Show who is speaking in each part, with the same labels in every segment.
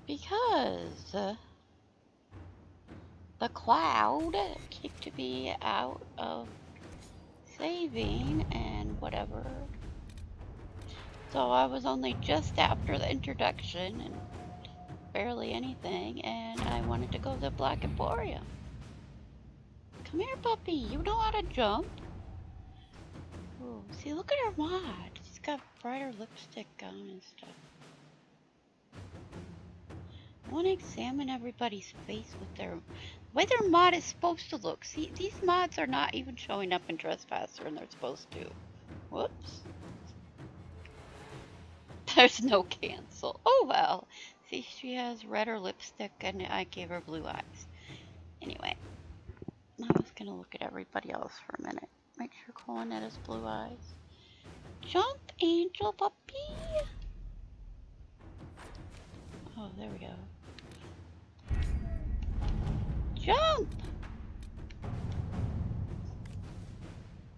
Speaker 1: Because the cloud kicked me out of saving and whatever. So I was only just after the introduction and barely anything, and I wanted to go to the Black Emporium. Come here, puppy. You know how to jump. Ooh, see, look at her mod. She's got brighter lipstick on and stuff. I want to examine everybody's face with the way their mod is supposed to look. See, these mods are not even showing up in Trespasser, and they're supposed to. Whoops. There's no cancel. Oh well. See, she has redder lipstick, and I gave her blue eyes. Anyway, I was gonna look at everybody else for a minute. Make sure Colonet has blue eyes. Jump, angel puppy! Oh, there we go. Jump!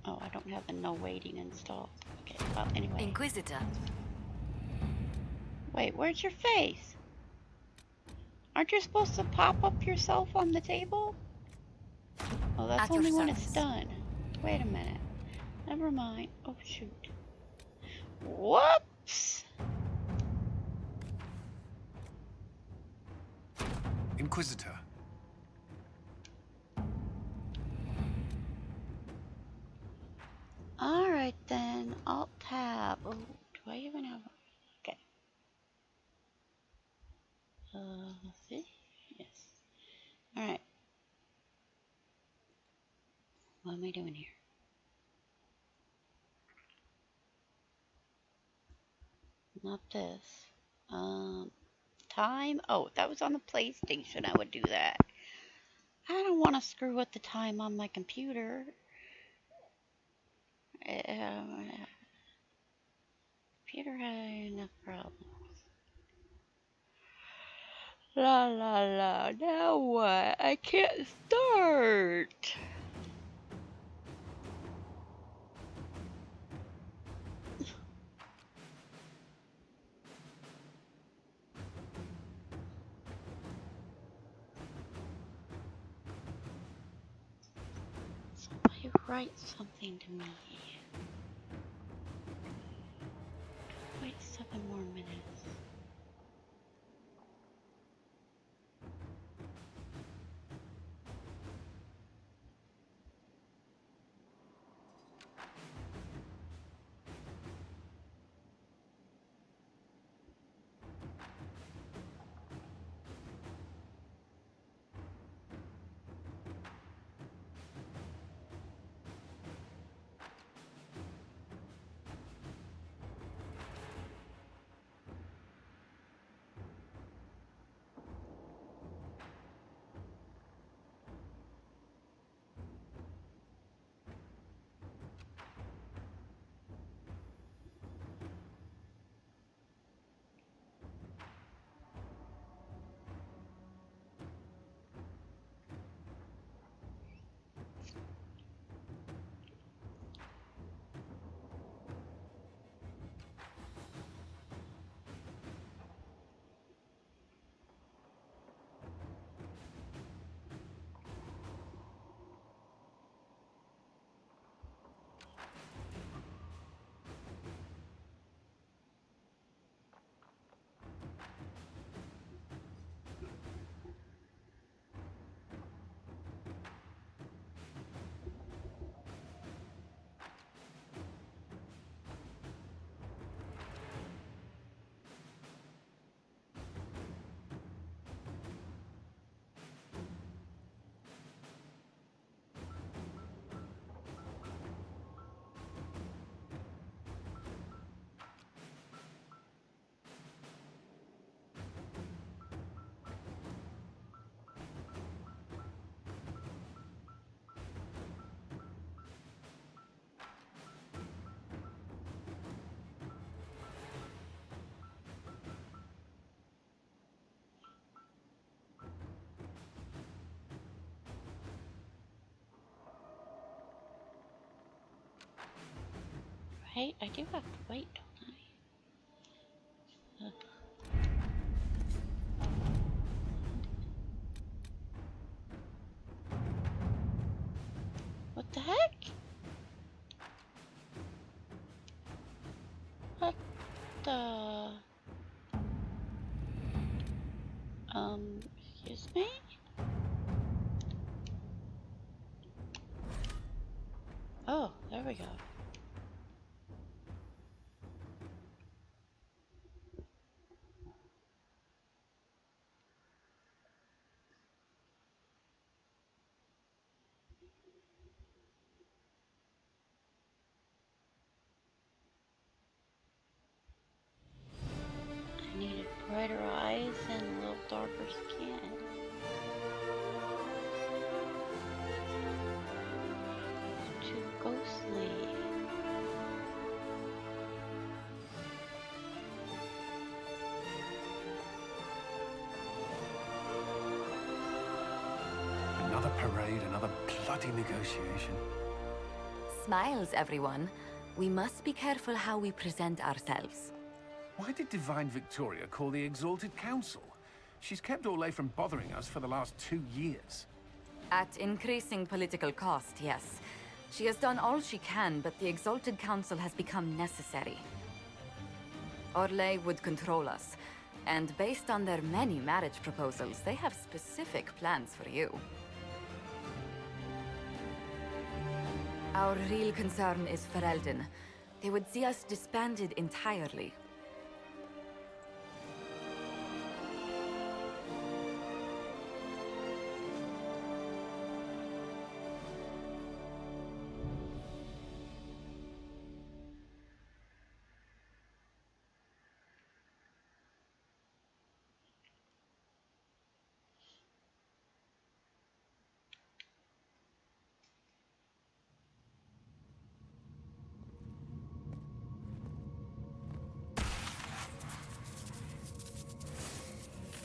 Speaker 1: Oh, I don't have the no waiting installed. Okay, well, anyway.
Speaker 2: Inquisitor.
Speaker 1: Wait, where's your face? Aren't you supposed to pop up yourself on the table? Oh, that's only when it's done. Wait a minute. Never mind. Oh, shoot. Whoops!
Speaker 3: Inquisitor.
Speaker 1: Alright then. Alt-tab. Oh, do I even have... Okay. Let's see. Yes. Alright. What am I doing here? Not this. Time? Oh, that was on the PlayStation. I would do that. I don't want to screw with the time on my computer. Computer had enough problems. La la la. Now what? I can't start. Somebody write something to me. Wait 7 more minutes. Right? I do have to wait, don't I? excuse me? Oh, there we go. I needed brighter eyes and a little darker skin. Too ghostly.
Speaker 2: Another parade, another bloody negotiation.
Speaker 3: Smiles, everyone. We must be careful how we present ourselves.
Speaker 2: Why did Divine Victoria call the Exalted Council? She's kept Orlais from bothering us for the last 2 years.
Speaker 3: At increasing political cost, yes. She has done all she can, but the Exalted Council has become necessary. Orlais would control us, and based on their many marriage proposals, they have specific plans for you. Our real concern is Ferelden. They would see us disbanded entirely.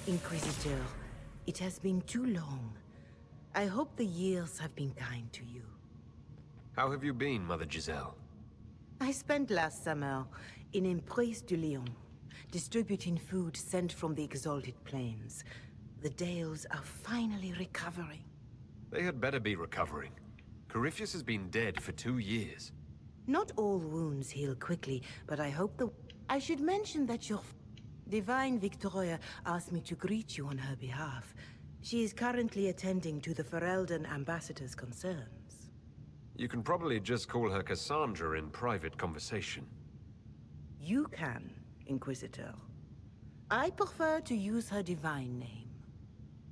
Speaker 4: Inquisitor, it has been too long. I hope the years have been kind to you.
Speaker 5: How have you been, Mother Giselle?
Speaker 4: I spent last summer in Emprise de Lyon, distributing food sent from the Exalted Plains. The Dales are finally recovering.
Speaker 5: They had better be recovering. Corypheus has been dead for 2 years.
Speaker 4: Not all wounds heal quickly, but I hope the... I should mention that your Divine Victoria asked me to greet you on her behalf. She is currently attending to the Ferelden ambassador's concerns.
Speaker 5: You can probably just call her Cassandra in private conversation.
Speaker 4: You can, Inquisitor. I prefer to use her divine name.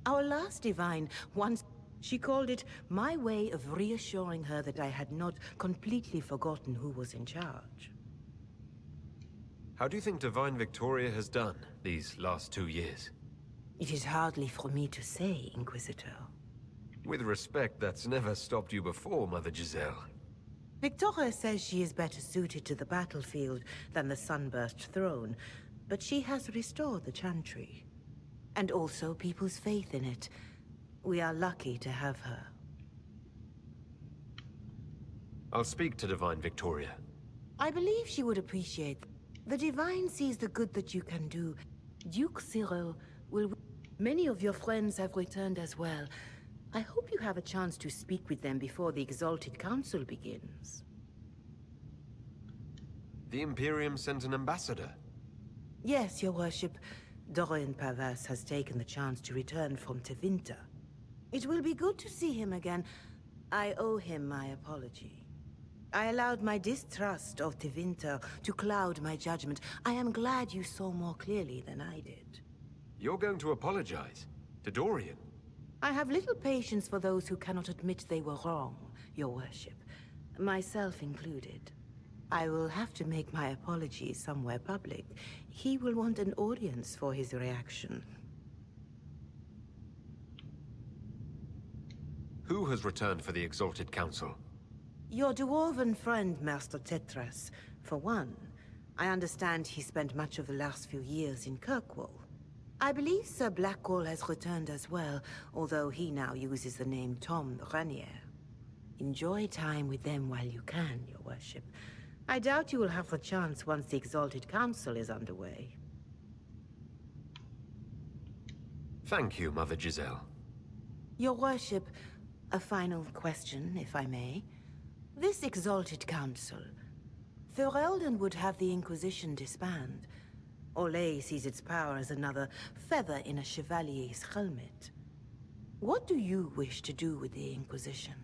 Speaker 4: Our last divine once... She called it my way of reassuring her that I had not completely forgotten who was in charge.
Speaker 5: How do you think Divine Victoria has done these last 2 years?
Speaker 4: It is hardly for me to say, Inquisitor.
Speaker 5: With respect, that's never stopped you before, Mother Giselle.
Speaker 4: Victoria says she is better suited to the battlefield than the Sunburst throne, but she has restored the Chantry. And also people's faith in it. We are lucky to have her.
Speaker 5: I'll speak to Divine Victoria.
Speaker 4: I believe she would appreciate. The Divine sees the good that you can do. Duke Cyril will... Many of your friends have returned as well. I hope you have a chance to speak with them before the Exalted Council begins.
Speaker 5: The Imperium sent an ambassador.
Speaker 4: Yes, your worship. Dorian Pavas has taken the chance to return from Tevinter. It will be good to see him again. I owe him my apology. I allowed my distrust of Tevinter to cloud my judgment. I am glad you saw more clearly than I did.
Speaker 5: You're going to apologize? To Dorian?
Speaker 4: I have little patience for those who cannot admit they were wrong, your worship. Myself included. I will have to make my apologies somewhere public. He will want an audience for his reaction.
Speaker 5: Who has returned for the Exalted Council?
Speaker 4: Your dwarven friend, Master Tetras. For one, I understand he spent much of the last few years in Kirkwall. I believe Sir Blackwall has returned as well, although he now uses the name Tom Ranier. Enjoy time with them while you can, your worship. I doubt you will have the chance once the Exalted Council is underway.
Speaker 5: Thank you, Mother Giselle.
Speaker 4: Your worship, a final question, if I may. This Exalted Council, Ferelden would have the Inquisition disband, Olay sees its power as another feather in a chevalier's helmet. What do you wish to do with the Inquisition?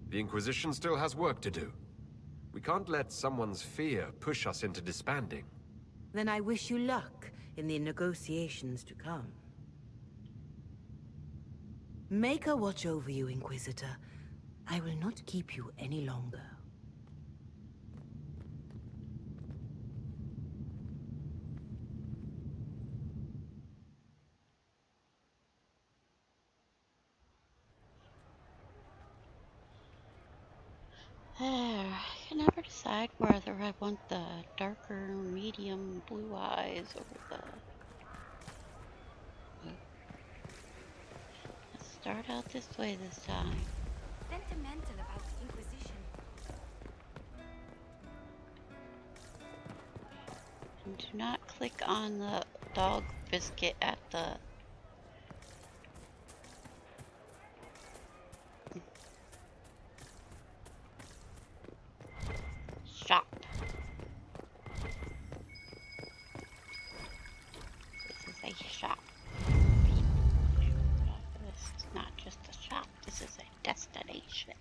Speaker 5: The Inquisition still has work to do. We can't let someone's fear push us into disbanding.
Speaker 4: Then I wish you luck in the negotiations to come. Maker watch over you, Inquisitor. I will not keep you any longer.
Speaker 1: There. I can never decide whether I want the darker, medium blue eyes or the... Let's start out this way this time.
Speaker 3: Sentimental about the Inquisition.
Speaker 1: And do not click on the dog biscuit at the... shop. This is a shop. This is not just a shop, this is a destination.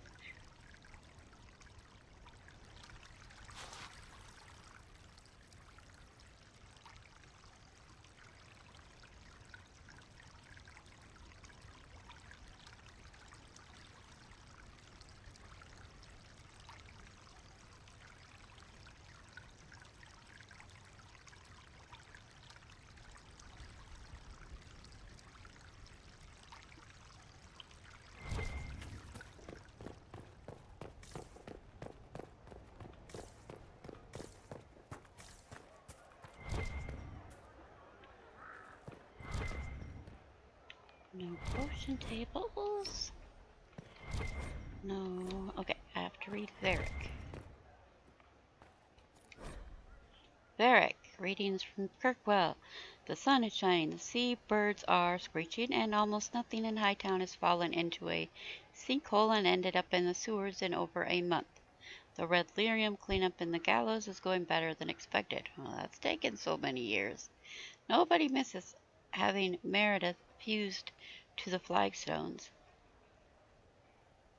Speaker 1: No potion tables. No. Okay, I have to read Varric. Varric, greetings from Kirkwell. The sun is shining, the sea birds are screeching, and almost nothing in Hightown has fallen into a sinkhole and ended up in the sewers in over a month. The red lyrium cleanup in the gallows is going better than expected. Well, that's taken so many years. Nobody misses having Meredith fused to the flagstones,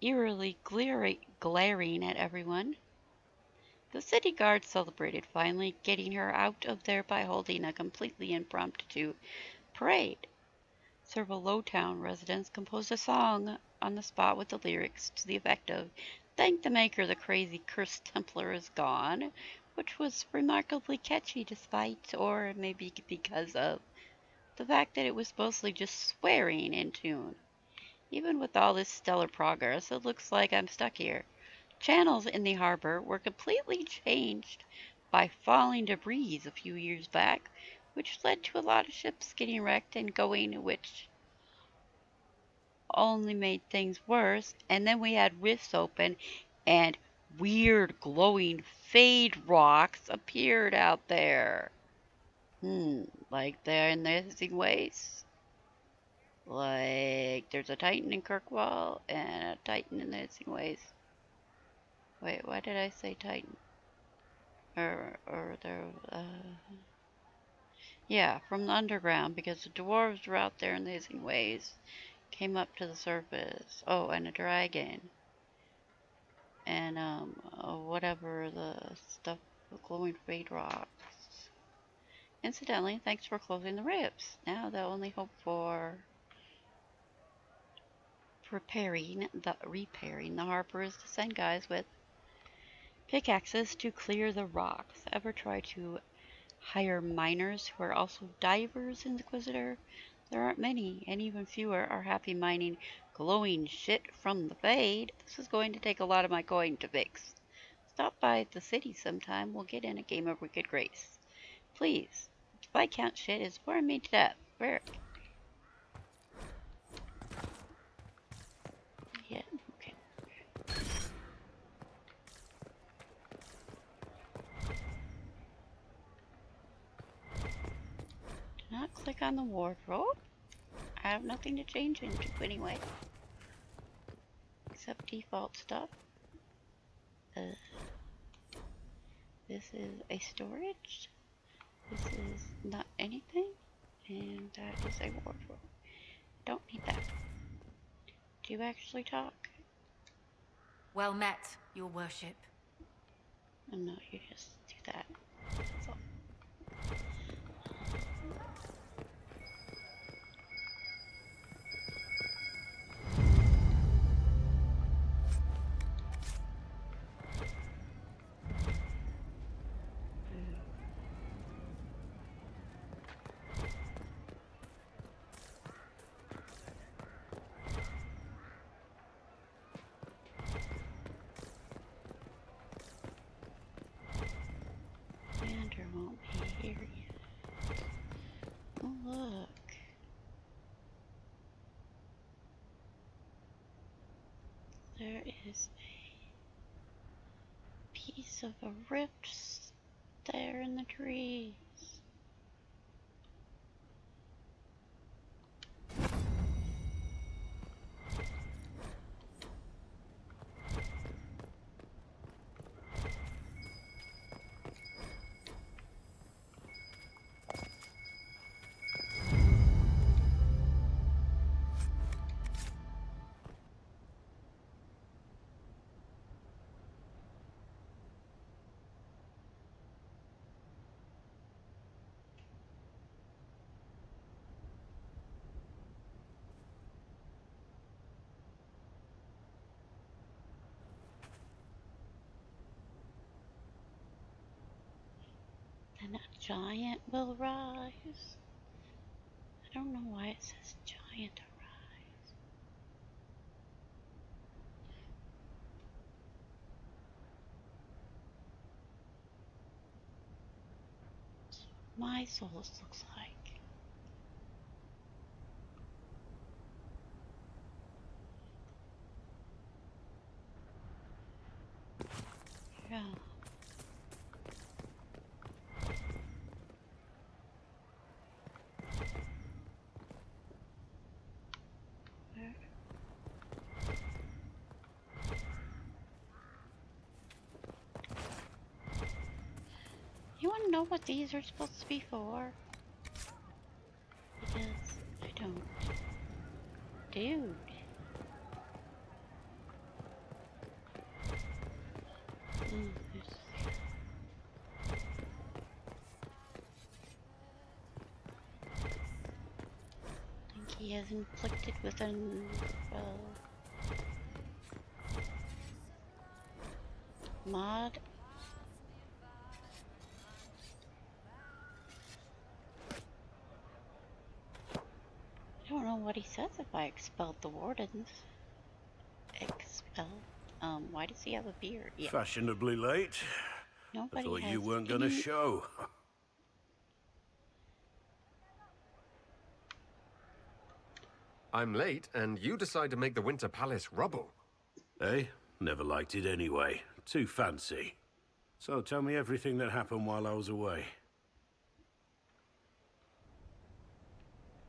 Speaker 1: eerily glaring at everyone. The city guard celebrated finally getting her out of there by holding a completely impromptu parade. Several Lowtown residents composed a song on the spot with the lyrics to the effect of "Thank the Maker, the crazy cursed Templar is gone," which was remarkably catchy despite, or maybe because of, the fact that it was mostly just swearing in tune. Even with all this stellar progress, it looks like I'm stuck here. Channels in the harbor were completely changed by falling debris a few years back, which led to a lot of ships getting wrecked and going, which only made things worse. And then we had rifts open and weird glowing fade rocks appeared out there. Like they're in the hissing waste. Like there's a Titan in Kirkwall and a Titan in the hissing waste. Wait, why did I say Titan? Or there, yeah, from the underground, because the dwarves were out there in the hissing waves, came up to the surface. Oh, and a dragon. And, whatever the stuff, the glowing fade rocks. Incidentally, thanks for closing the rifts. Now the only hope for repairing the harbor is to send guys with pickaxes to clear the rocks. Ever try to hire miners who are also divers in the Inquisitor? There aren't many, and even fewer are happy mining glowing shit from the Fade. This is going to take a lot of my coin to fix. Stop by the city sometime. We'll get in a game of Wicked Grace. Please. Viscount shit is boring me to death. Where? Yeah, okay. Do not click on the wardrobe. I have nothing to change into anyway. Except default stuff. This is a storage. This is not anything. And that is a wardrobe. Don't need that. Do you actually talk?
Speaker 3: Well met, your worship.
Speaker 1: Oh, no, you just do that. That's all. Commander won't be here yet. Oh, look. There is a piece of a rift there in the trees. And a giant will rise. I don't know why it says giant arise. That's what my Solas looks like. Yeah. Where? You want to know what these are supposed to be for? Because I don't. Dude. I think he has inflicted with an mod. I don't know what he says if I expelled the wardens. Expelled? Why does he have a beard? Yeah.
Speaker 6: Fashionably late.
Speaker 1: Nobody
Speaker 6: I thought
Speaker 1: has
Speaker 6: you weren't gonna
Speaker 1: any...
Speaker 6: show.
Speaker 5: I'm late, and you decide to make the Winter Palace rubble.
Speaker 6: Eh? Never liked it anyway. Too fancy. So tell me everything that happened while I was away.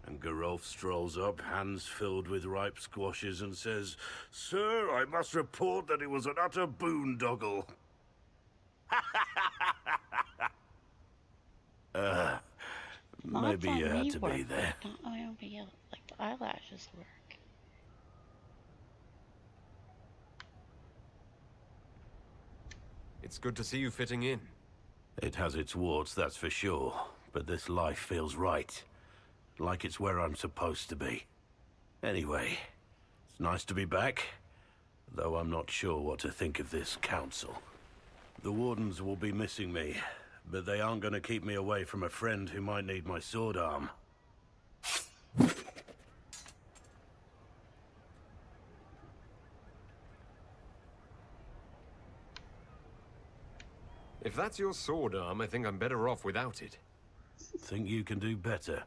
Speaker 6: And Geralf strolls up, hands filled with ripe squashes, and says, "Sir, I must report that it was an utter boondoggle." Maybe you had to be there.
Speaker 1: Not only like the eyelashes work.
Speaker 5: It's good to see you fitting in.
Speaker 6: It has its warts, that's for sure. But this life feels right. Like it's where I'm supposed to be. Anyway, it's nice to be back. Though I'm not sure what to think of this council. The Wardens will be missing me, but they aren't going to keep me away from a friend who might need my sword arm.
Speaker 5: If that's your sword arm, I think I'm better off without it.
Speaker 6: Think you can do better?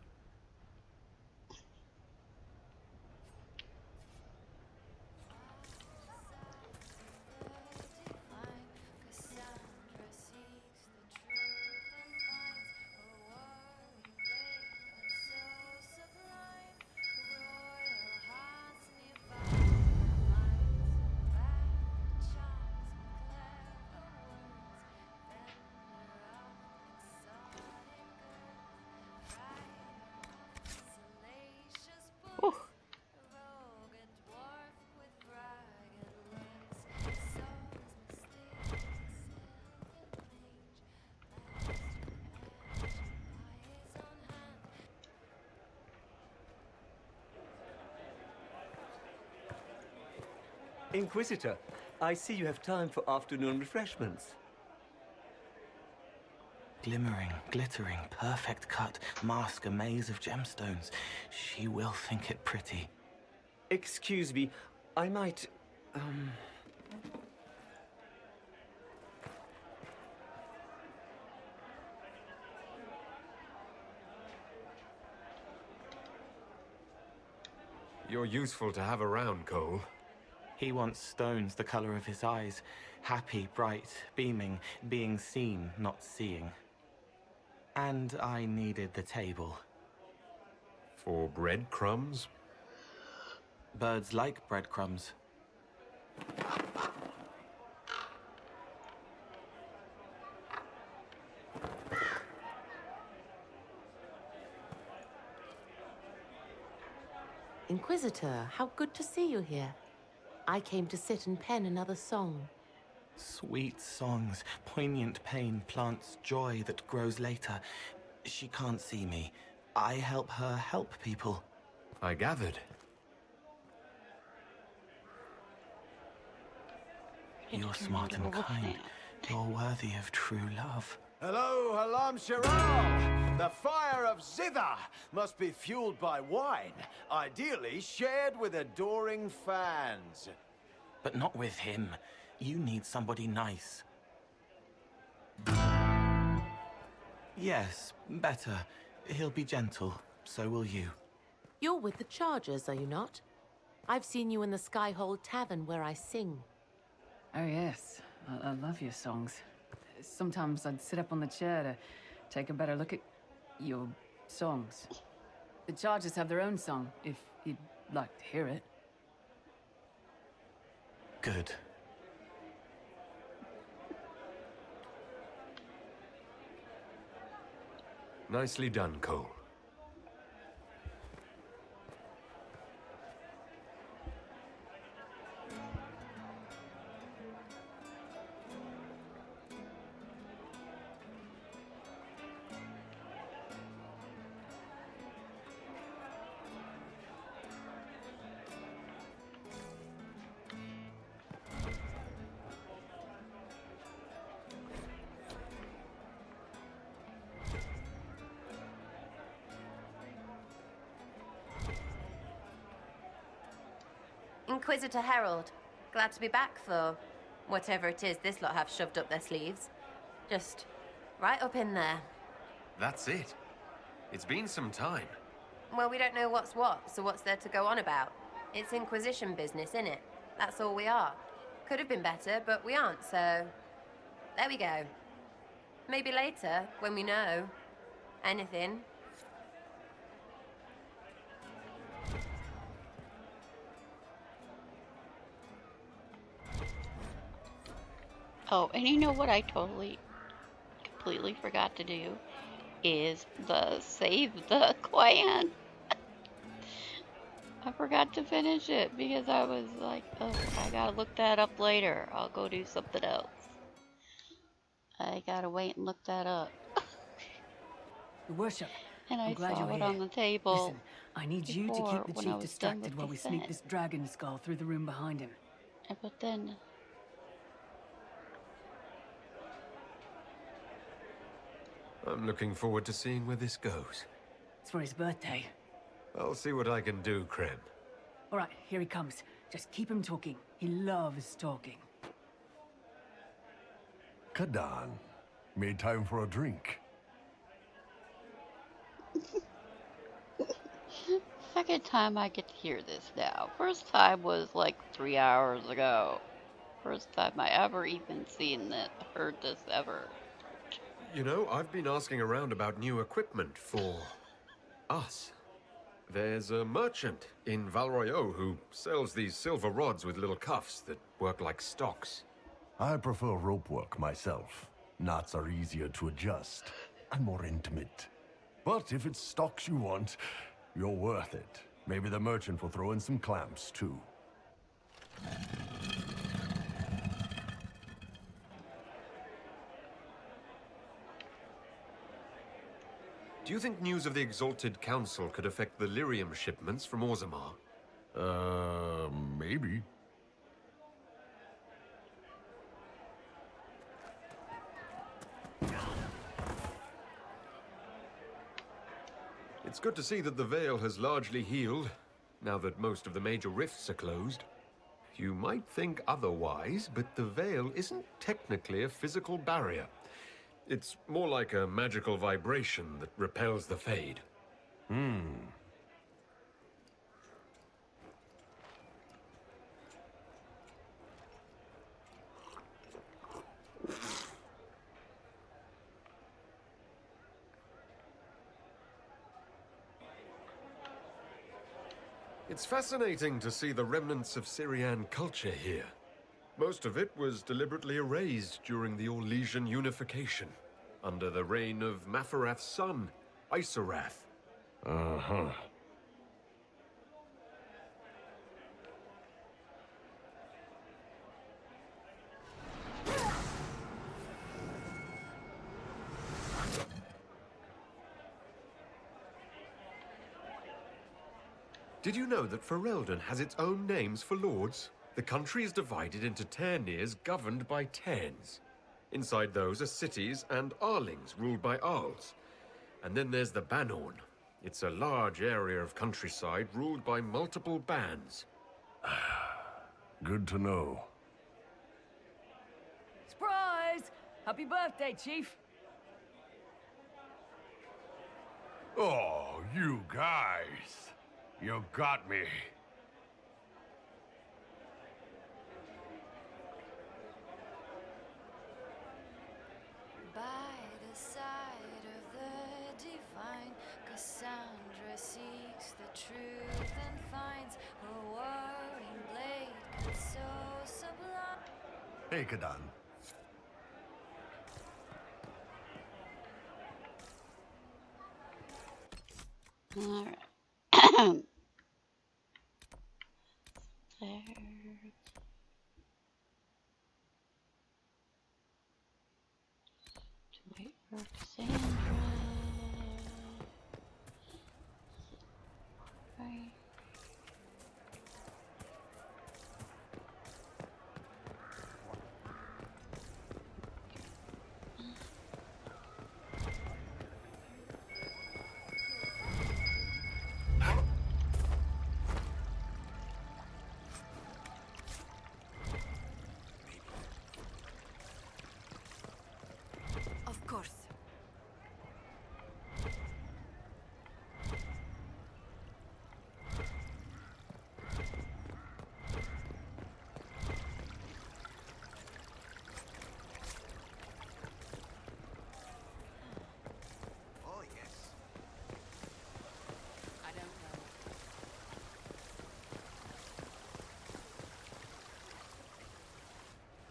Speaker 7: Inquisitor, I see you have time for afternoon refreshments.
Speaker 8: Glimmering, glittering, perfect cut, mask a maze of gemstones. She will think it pretty.
Speaker 7: Excuse me, I might,
Speaker 5: You're useful to have around, Cole.
Speaker 8: He wants stones the color of his eyes. Happy, bright, beaming, being seen, not seeing. And I needed the table.
Speaker 5: For breadcrumbs?
Speaker 8: Birds like breadcrumbs.
Speaker 9: Inquisitor, how good to see you here. I came to sit and pen another song.
Speaker 8: Sweet songs, poignant pain plants joy that grows later. She can't see me. I help her help people.
Speaker 5: I gathered.
Speaker 8: You're smart and kind. You're worthy of true love.
Speaker 10: Hello, Halam Shiral! The fire of Zither must be fueled by wine, ideally shared with adoring fans.
Speaker 8: But not with him. You need somebody nice. Yes, better. He'll be gentle. So will you.
Speaker 9: You're with the Chargers, are you not? I've seen you in the Skyhold Tavern where I sing.
Speaker 11: Oh yes, I love your songs. Sometimes I'd sit up on the chair to take a better look at your songs. The Chargers have their own song, if you'd like to hear it.
Speaker 8: Good.
Speaker 5: Nicely done, Cole.
Speaker 12: Inquisitor Herald. Glad to be back for whatever it is this lot have shoved up their sleeves. Just right up in there.
Speaker 5: That's it. It's been some time.
Speaker 12: Well, we don't know what's what, so what's there to go on about? It's Inquisition business, innit? That's all we are. Could have been better, but we aren't, so... There we go. Maybe later, when we know anything.
Speaker 1: Oh, and you know what I completely forgot to do? Is the save the clan. I forgot to finish it because I was like, oh, I gotta look that up later. I'll go do something else. I gotta wait and look that up.
Speaker 11: Your worship,
Speaker 1: And I
Speaker 11: I'm glad
Speaker 1: saw
Speaker 11: you're
Speaker 1: it
Speaker 11: here.
Speaker 1: on the table.
Speaker 11: Listen, I need you to
Speaker 1: before
Speaker 11: keep the
Speaker 1: when I
Speaker 11: chief
Speaker 1: was done
Speaker 11: distracted
Speaker 1: with
Speaker 11: while we sneak
Speaker 1: descent.
Speaker 11: this dragon skull through the room behind him.
Speaker 1: But then
Speaker 5: I'm looking forward to seeing where this goes.
Speaker 11: It's for his birthday.
Speaker 5: I'll see what I can do, Krem.
Speaker 11: All right, here he comes. Just keep him talking. He loves talking.
Speaker 13: Kadan, made time for a drink.
Speaker 1: second time I get to hear this now. First time was like 3 hours ago. First time I ever even seen this, heard this ever.
Speaker 5: You know, I've been asking around about new equipment for us. There's a merchant in Valroyo who sells these silver rods with little cuffs that work like stocks.
Speaker 13: I prefer rope work myself. Knots are easier to adjust and more intimate. But if it's stocks you want, you're worth it. Maybe the merchant will throw in some clamps too.
Speaker 5: Do you think news of the Exalted Council could affect the lyrium shipments from Orzammar?
Speaker 13: Maybe.
Speaker 5: It's good to see that the Veil has largely healed, now that most of the major rifts are closed. You might think otherwise, but the Veil isn't technically a physical barrier. It's more like a magical vibration that repels the Fade. It's fascinating to see the remnants of Syrian culture here. Most of it was deliberately erased during the Orlesian unification, under the reign of Mafarath's son, Isarath.
Speaker 13: Uh-huh.
Speaker 5: Did you know that Ferelden has its own names for lords? The country is divided into Ternirs governed by Terns. Inside those are cities and Arlings ruled by Arls. And then there's the Banorn. It's a large area of countryside ruled by multiple bands.
Speaker 13: Good to know.
Speaker 11: Surprise! Happy birthday, Chief.
Speaker 13: Oh, you guys. You got me.
Speaker 14: By the side of the divine, Cassandra seeks the truth and finds her whirring blade cut so sublime.
Speaker 13: Hey, Kadan.
Speaker 1: All right. There. To wait for Cassandra. Right.
Speaker 3: Of course.
Speaker 10: Oh, yes.
Speaker 11: I don't know.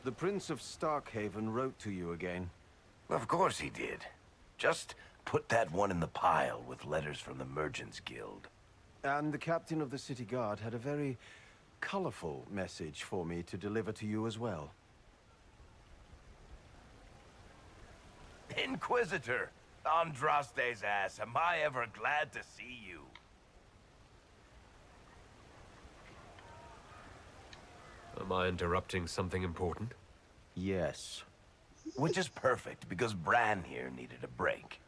Speaker 10: The Prince of Starkhaven wrote to you again.
Speaker 15: Of course he did. Just put that one in the pile with letters from the Merchants Guild.
Speaker 10: And the captain of the city guard had a very colorful message for me to deliver to you as well.
Speaker 15: Inquisitor! Andraste's ass, am I ever glad to see you?
Speaker 5: Am I interrupting something important?
Speaker 10: Yes.
Speaker 15: Which is perfect, because Bran here needed a break.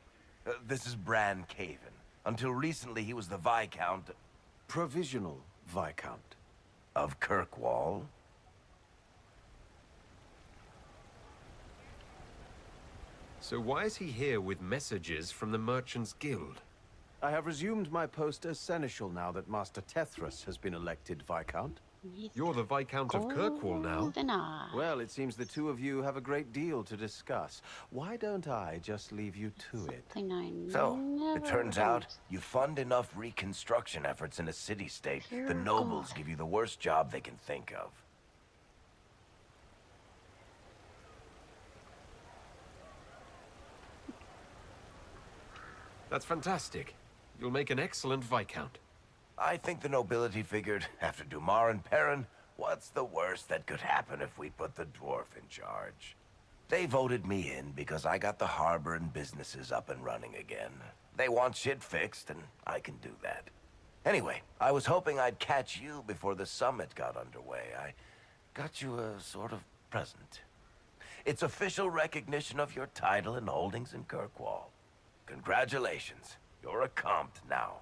Speaker 15: This is Bran Caven. Until recently, he was the Viscount...
Speaker 10: Provisional Viscount.
Speaker 15: Of Kirkwall.
Speaker 5: So why is he here with messages from the Merchants Guild?
Speaker 10: I have resumed my post as Seneschal now that Master Tethras has been elected Viscount.
Speaker 5: You're the Viscount of Kirkwall now.
Speaker 10: Well, it seems the two of you have a great deal to discuss. Why don't I just leave you to it?
Speaker 15: So, it turns out, you fund enough reconstruction efforts in a city-state, the nobles give you the worst job they can think of.
Speaker 5: That's fantastic. You'll make an excellent Viscount.
Speaker 15: I think the nobility figured, after Dumar and Perrin, what's the worst that could happen if we put the dwarf in charge? They voted me in because I got the harbor and businesses up and running again. They want shit fixed, and I can do that. Anyway, I was hoping I'd catch you before the summit got underway. I got you a sort of present. It's official recognition of your title and holdings in Kirkwall. Congratulations. You're a compt now.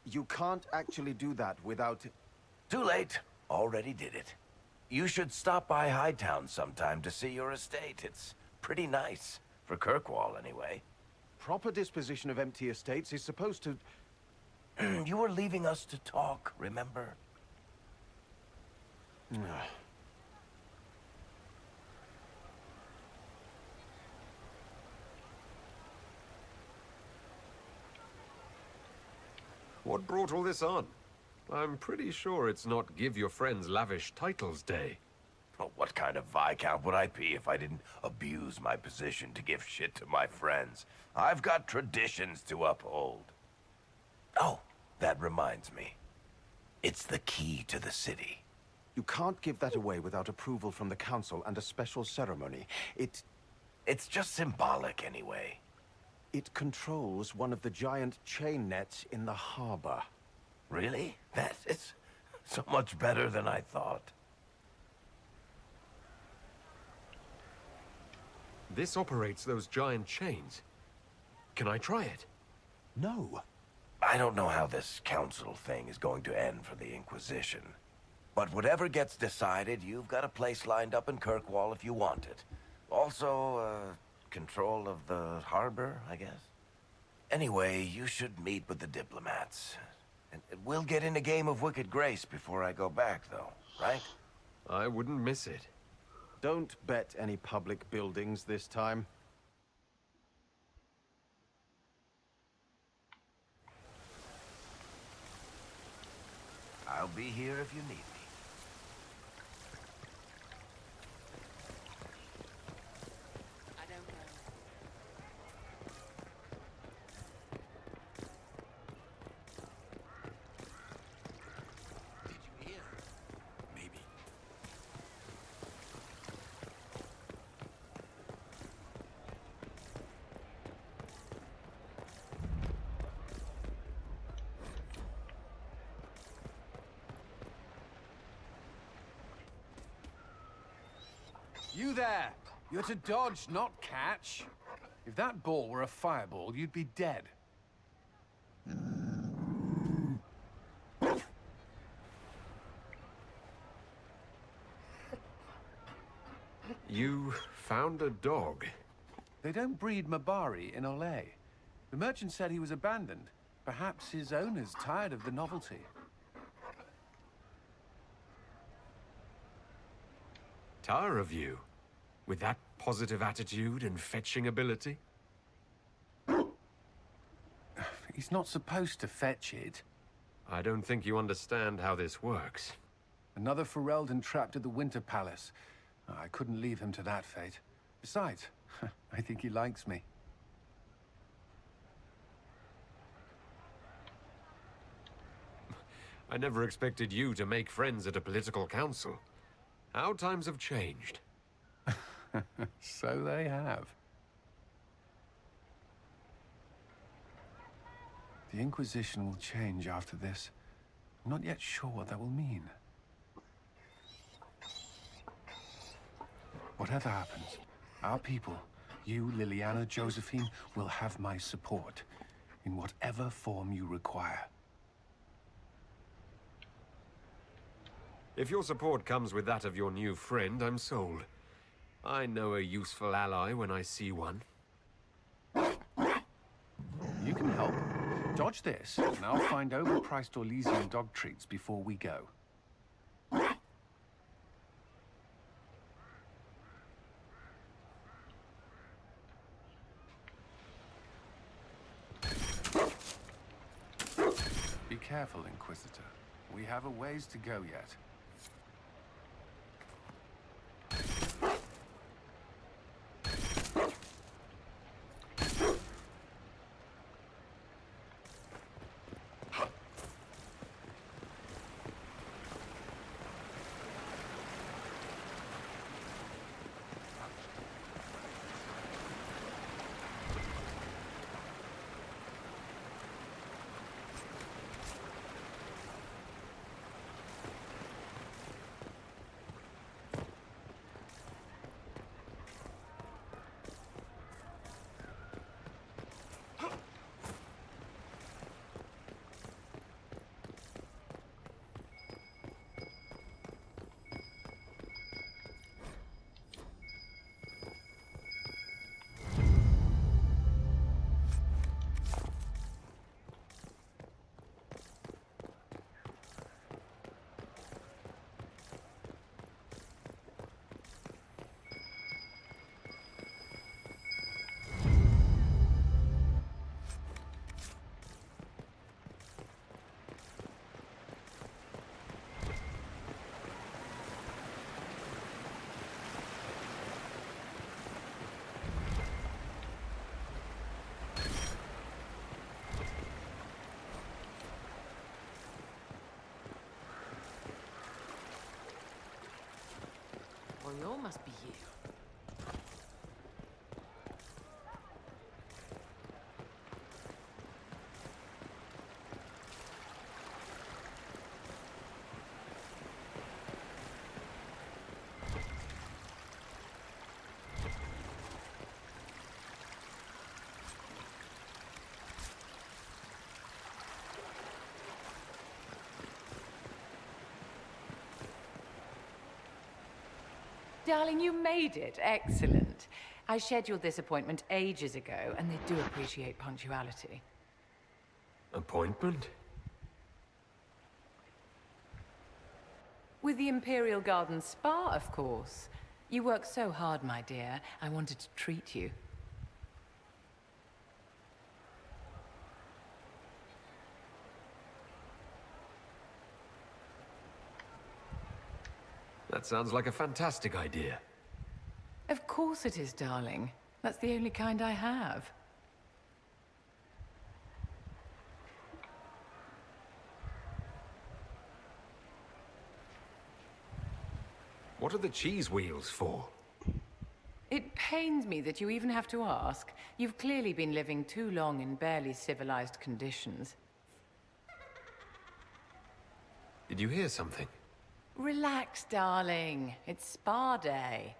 Speaker 10: You can't actually do that without...
Speaker 15: Too late. Already did it. You should stop by Hightown sometime to see your estate. It's pretty nice. For Kirkwall, anyway.
Speaker 10: Proper disposition of empty estates is supposed to...
Speaker 15: You were leaving us to talk, remember?
Speaker 5: What brought all this on? I'm pretty sure it's not Give Your Friends Lavish Titles Day.
Speaker 15: Oh, what kind of Viscount would I be if I didn't abuse my position to give shit to my friends? I've got traditions to uphold. Oh, that reminds me. It's the key to the city.
Speaker 10: You can't give that away without approval from the council and a special ceremony.
Speaker 15: It's just symbolic anyway.
Speaker 10: It controls one of the giant chain nets in the harbor.
Speaker 15: Really? That is so much better than I thought.
Speaker 5: This operates those giant chains. Can I try it?
Speaker 10: No.
Speaker 15: I don't know how this council thing is going to end for the Inquisition. But whatever gets decided, you've got a place lined up in Kirkwall if you want it. Also, control of the harbor, I guess. Anyway, you should meet with the diplomats. And we'll get in a game of Wicked Grace before I go back, though, right?
Speaker 5: I wouldn't miss it.
Speaker 10: Don't bet any public buildings this time.
Speaker 15: I'll be here if you need me.
Speaker 2: You there! You're to dodge, not catch. If that ball were a fireball, you'd be dead.
Speaker 5: You found a dog.
Speaker 2: They don't breed Mabari in Olay. The merchant said he was abandoned. Perhaps his owner's tired of the novelty.
Speaker 5: Tired of you? With that positive attitude and fetching ability?
Speaker 2: He's not supposed to fetch it.
Speaker 5: I don't think you understand how this works.
Speaker 2: Another Ferelden trapped at the Winter Palace. I couldn't leave him to that fate. Besides, I think he likes me.
Speaker 5: I never expected you to make friends at a political council. How times have changed.
Speaker 2: So they have. The Inquisition will change after this. I'm not yet sure what that will mean. Whatever happens, our people, you, Liliana, Josephine, will have my support in whatever form you require.
Speaker 5: If your support comes with that of your new friend, I'm sold. I know a useful ally when I see one.
Speaker 2: You can help. Dodge this, and I'll find overpriced Orlesian dog treats before we go. Be careful, Inquisitor. We have a ways to go yet.
Speaker 9: must be you. Darling, you made it. Excellent. I scheduled this appointment ages ago, and they do appreciate punctuality.
Speaker 5: Appointment?
Speaker 9: With the Imperial Garden Spa, of course. You work so hard, my dear. I wanted to treat you.
Speaker 5: That sounds like a fantastic idea.
Speaker 9: Of course it is, darling. That's the only kind I have.
Speaker 5: What are the cheese wheels for?
Speaker 9: It pains me that you even have to ask. You've clearly been living too long in barely civilized conditions.
Speaker 5: Did you hear something?
Speaker 9: Relax, darling. It's spa day.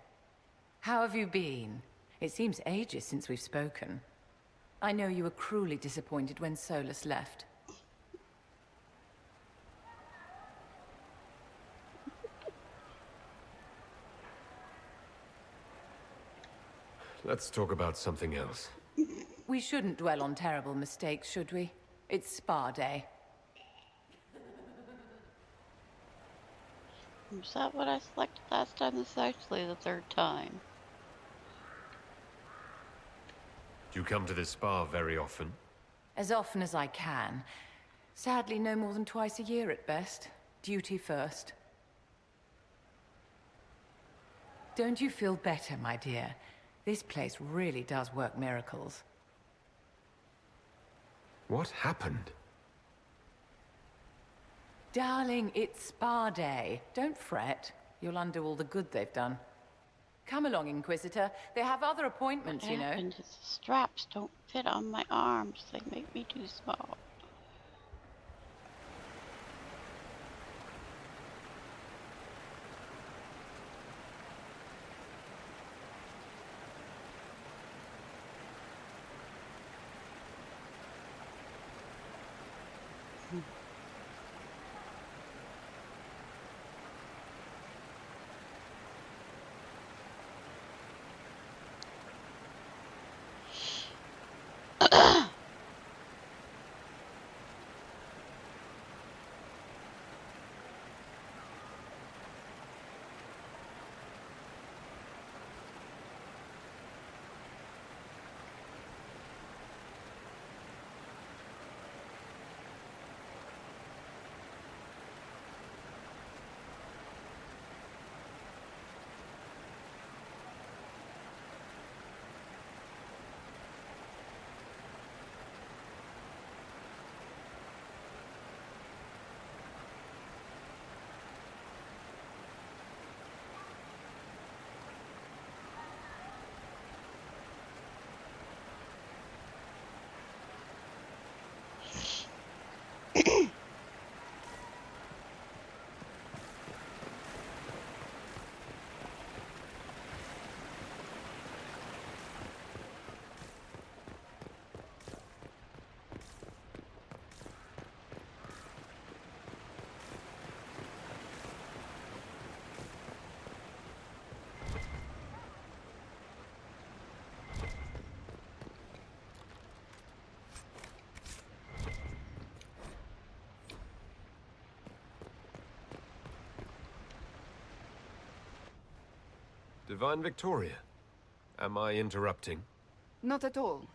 Speaker 9: How have you been? It seems ages since we've spoken. I know you were cruelly disappointed when Solas left.
Speaker 5: Let's talk about something else.
Speaker 9: We shouldn't dwell on terrible mistakes, should we? It's spa day.
Speaker 1: Is that what I selected last time? This is actually the third time.
Speaker 5: Do you come to this spa very often?
Speaker 9: As often as I can. Sadly, no more than twice a year at best. Duty first. Don't you feel better, my dear? This place really does work miracles.
Speaker 5: What happened?
Speaker 9: Darling, it's spa day. Don't fret. You'll undo all the good they've done. Come along, Inquisitor. They have other appointments,
Speaker 1: What
Speaker 9: you know.
Speaker 1: happened is the straps don't fit on my arms. They make me too small.
Speaker 5: Divine Victoria, am I interrupting?
Speaker 16: Not at all.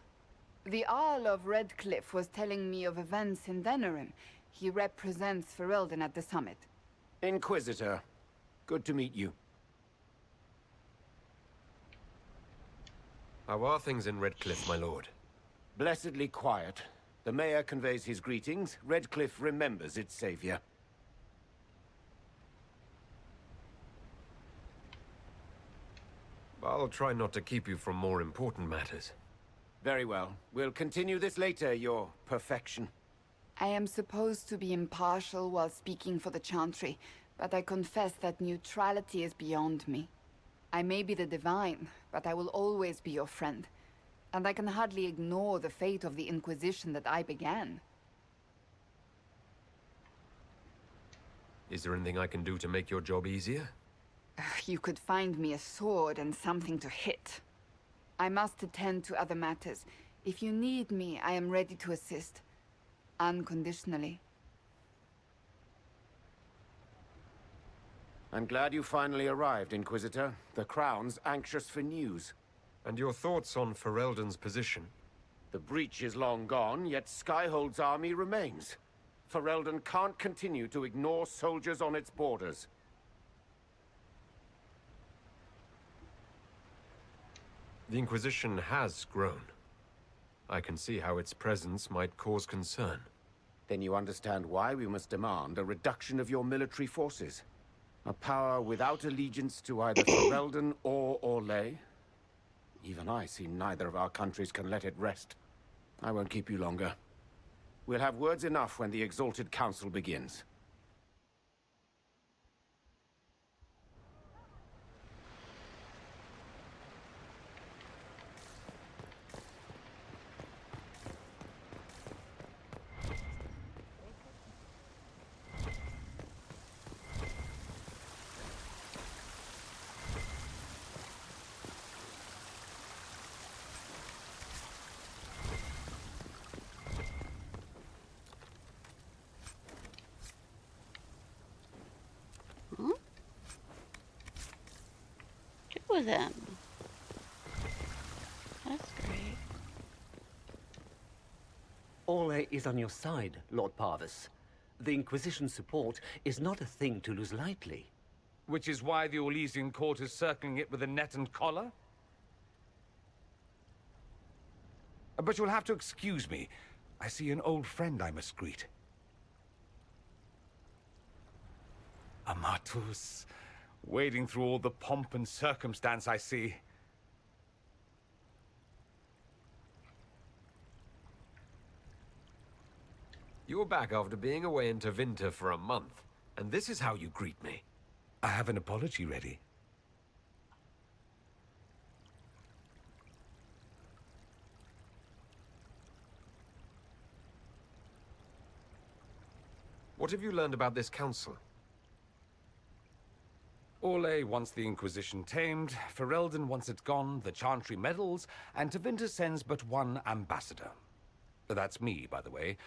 Speaker 16: The Arl of Redcliffe was telling me of events in Denerim. He represents Ferelden at the summit.
Speaker 10: Inquisitor, good to meet you.
Speaker 5: How are things in Redcliffe, my lord?
Speaker 10: Blessedly quiet. The mayor conveys his greetings. Redcliffe remembers its savior.
Speaker 5: I'll try not to keep you from more important matters.
Speaker 17: Very well. We'll continue this later, your perfection.
Speaker 16: I am supposed to be impartial while speaking for the Chantry, but I confess that neutrality is beyond me. I may be the Divine, but I will always be your friend. And I can hardly ignore the fate of the Inquisition that I began.
Speaker 5: Is there anything I can do to make your job easier?
Speaker 16: You could find me a sword and something to hit. I must attend to other matters. If you need me, I am ready to assist. Unconditionally.
Speaker 17: I'm glad you finally arrived, Inquisitor. The Crown's anxious for news.
Speaker 5: And your thoughts on Ferelden's position?
Speaker 17: The breach is long gone, yet Skyhold's army remains. Ferelden can't continue to ignore soldiers on its borders.
Speaker 5: The Inquisition has grown. I can see how its presence might cause concern.
Speaker 17: Then you understand why we must demand a reduction of your military forces. A power without allegiance to either Ferelden or Orlais. Even I see neither of our countries can let it rest. I won't keep you longer. We'll have words enough when the Exalted Council begins.
Speaker 1: Two of them. That's great.
Speaker 18: Orlais is on your side, Lord Parvis. The Inquisition's support is not a thing to lose lightly.
Speaker 19: Which is why the Orlesian court is circling it with a net and collar? But you'll have to excuse me. I see an old friend I must greet. Amatus. Wading through all the pomp and circumstance, I see.
Speaker 5: You're back after being away in Tevinter for a month, and this is how you greet me.
Speaker 19: I have an apology ready.
Speaker 5: What have you learned about this council?
Speaker 19: Orlais wants the Inquisition tamed, Ferelden wants it gone, the Chantry meddles, and Tevinter sends but one ambassador. That's me, by the way.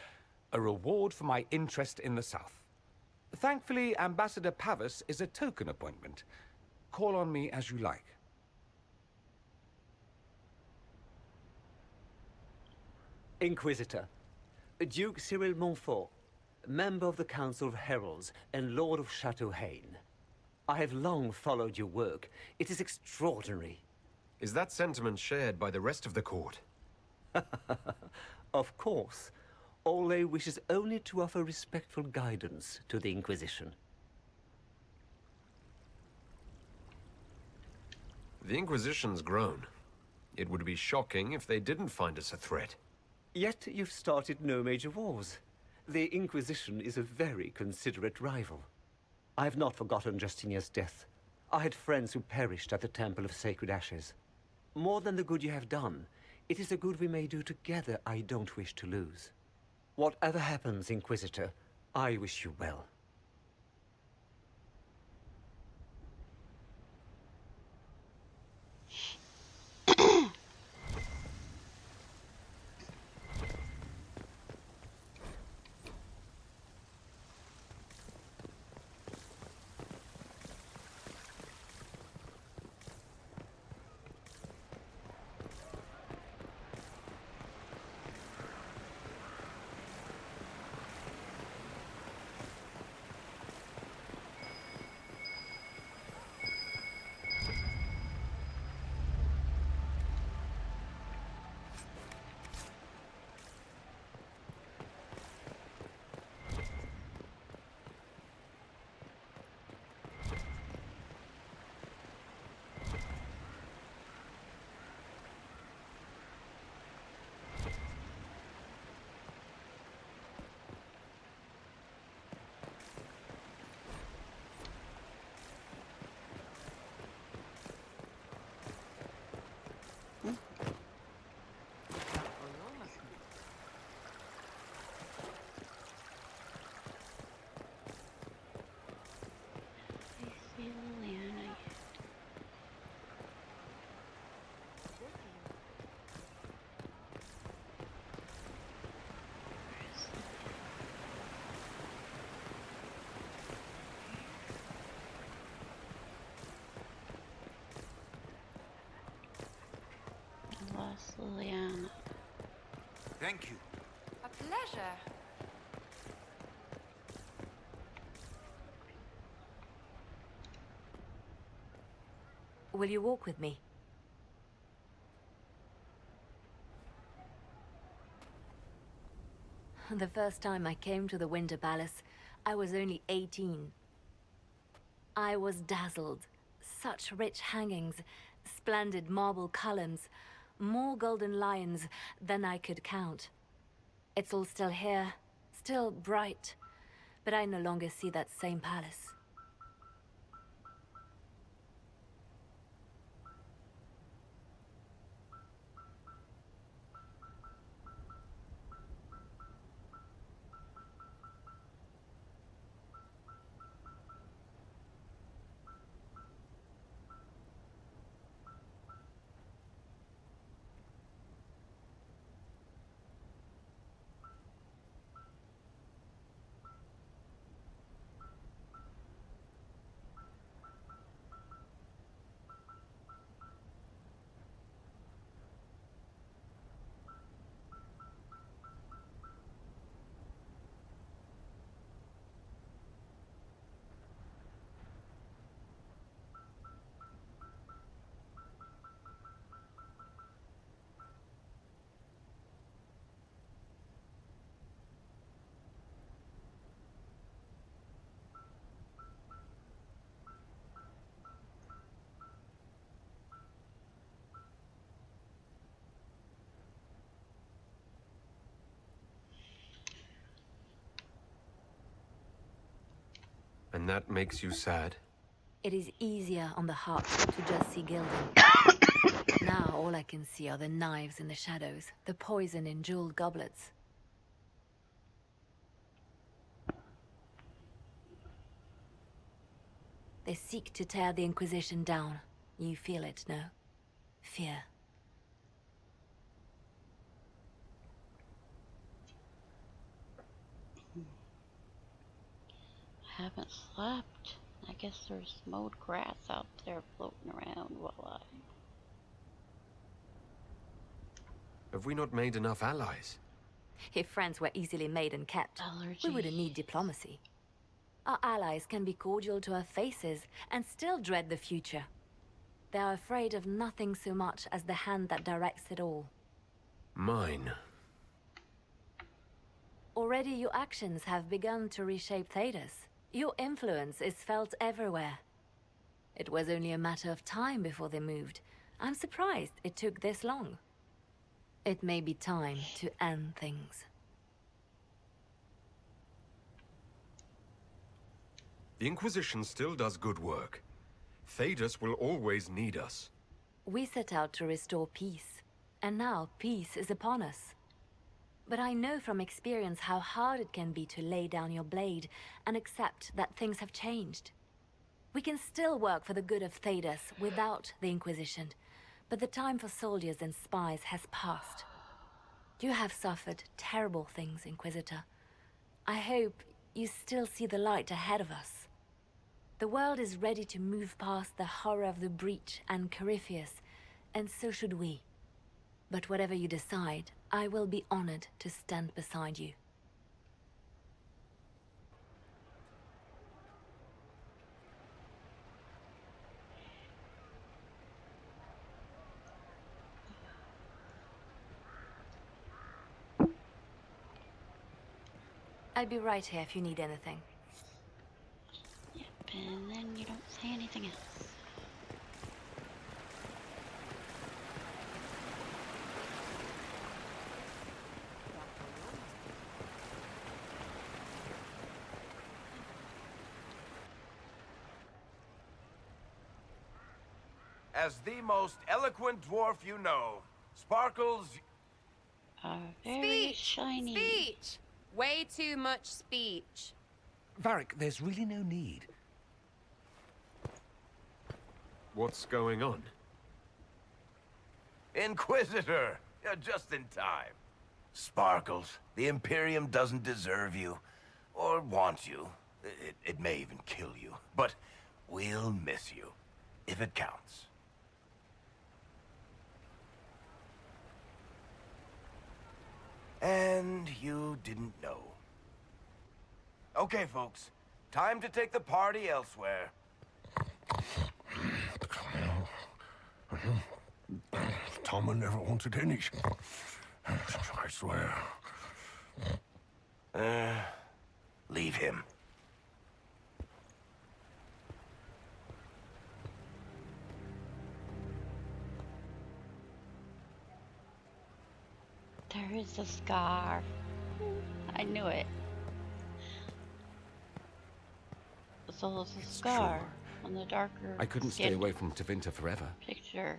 Speaker 19: A reward for my interest in the South. Thankfully, Ambassador Pavis is a token appointment. Call on me as you like.
Speaker 18: Inquisitor, Duke Cyril Montfort, member of the Council of Heralds and Lord of Chateau Haine. I have long followed your work. It is extraordinary.
Speaker 5: Is that sentiment shared by the rest of the court?
Speaker 18: Of course. Orlais wishes only to offer respectful guidance to the Inquisition.
Speaker 5: The Inquisition's grown. It would be shocking if they didn't find us a threat.
Speaker 18: Yet you've started no major wars. The Inquisition is a very considerate rival. I've not forgotten Justinia's death. I had friends who perished at the Temple of Sacred Ashes. More than the good you have done, it is the good we may do together I don't wish to lose. Whatever happens, Inquisitor, I wish you well.
Speaker 1: Liliana.
Speaker 17: Thank you.
Speaker 16: A pleasure.
Speaker 20: Will you walk with me? The first time I came to the Winter Palace, I was only 18. I was dazzled. Such rich hangings, splendid marble columns, more golden lions than I could count. It's all still here, still bright, but I no longer see that same palace.
Speaker 5: And that makes you sad?
Speaker 20: It is easier on the heart to just see gilding. Now all I can see are the knives in the shadows, the poison in jeweled goblets. They seek to tear the Inquisition down. You feel it, no? Fear.
Speaker 1: Haven't slept. I guess there's mowed grass out there floating around while I...
Speaker 5: Have we not made enough allies?
Speaker 20: If friends were easily made and kept, we wouldn't need diplomacy. Our allies can be cordial to our faces and still dread the future. They are afraid of nothing so much as the hand that directs it all.
Speaker 5: Mine.
Speaker 20: Already your actions have begun to reshape Thedas. Your influence is felt everywhere. It was only a matter of time before they moved. I'm surprised it took this long. It may be time to end things.
Speaker 5: The Inquisition still does good work. Thedas will always need us.
Speaker 20: We set out to restore peace, and now peace is upon us. But I know from experience how hard it can be to lay down your blade and accept that things have changed. We can still work for the good of Thedas without the Inquisition, but the time for soldiers and spies has passed. You have suffered terrible things, Inquisitor. I hope you still see the light ahead of us. The world is ready to move past the horror of the Breach and Corypheus, and so should we. But whatever you decide, I will be honored to stand beside you. I'll be right here if you need anything.
Speaker 1: Yep, and then you don't say anything else.
Speaker 15: As the most eloquent dwarf you know, Sparkles...
Speaker 1: Very shiny.
Speaker 12: Speech! Way too much speech.
Speaker 19: Varric, there's really no need.
Speaker 5: What's going on?
Speaker 15: Inquisitor! You're just in time. Sparkles, the Imperium doesn't deserve you. Or want you. It may even kill you. But we'll miss you. If it counts. pretend you didn't know. Okay, folks. Time to take the party elsewhere.
Speaker 13: Tama never wanted any. I swear.
Speaker 15: Leave him.
Speaker 1: There is a scar. I knew it. Solas' scar on the darker
Speaker 19: I couldn't stay
Speaker 1: skinned
Speaker 19: away from Tevinter forever.
Speaker 1: picture.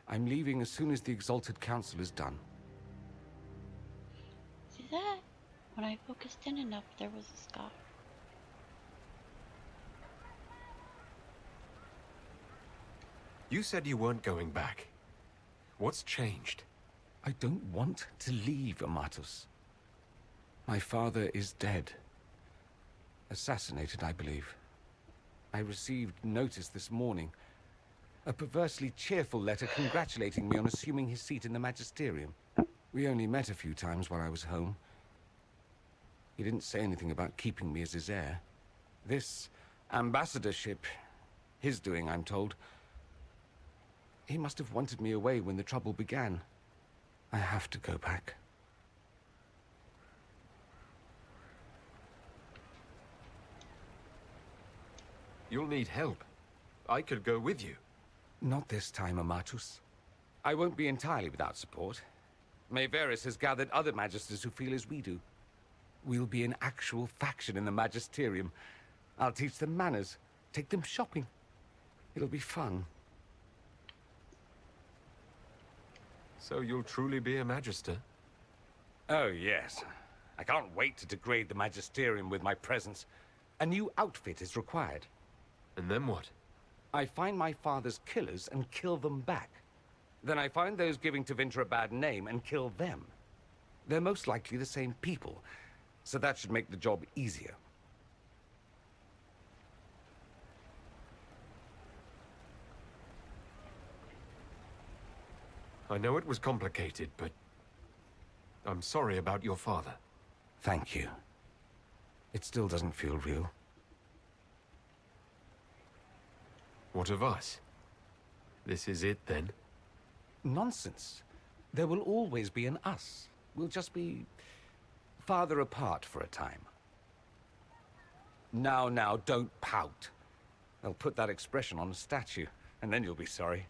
Speaker 19: I'm leaving as soon as the Exalted Council is done.
Speaker 1: See that? When I focused in enough, there was a scar.
Speaker 5: You said you weren't going back. What's changed?
Speaker 19: I don't want to leave, Amatus. My father is dead. Assassinated, I believe. I received notice this morning. A perversely cheerful letter congratulating me on assuming his seat in the magisterium. We only met a few times while I was home. He didn't say anything about keeping me as his heir. This ambassadorship, his doing, I'm told. He must have wanted me away when the trouble began. I have to go back.
Speaker 5: You'll need help. I could go with you.
Speaker 19: Not this time, Amatus. I won't be entirely without support. Mayveris has gathered other magisters who feel as we do. We'll be an actual faction in the magisterium. I'll teach them manners, take them shopping. It'll be fun.
Speaker 5: So you'll truly be a magister?
Speaker 19: Oh, yes. I can't wait to degrade the magisterium with my presence. A new outfit is required.
Speaker 5: And then what?
Speaker 19: I find my father's killers and kill them back. Then I find those giving Tevinter a bad name and kill them. They're most likely the same people, so that should make the job easier.
Speaker 5: I know it was complicated, but I'm sorry about your father.
Speaker 19: Thank you. It still doesn't feel real.
Speaker 5: What of us? This is it, then?
Speaker 19: Nonsense. There will always be an us. We'll just be farther apart for a time. Now, don't pout. They'll put that expression on a statue, and then you'll be sorry.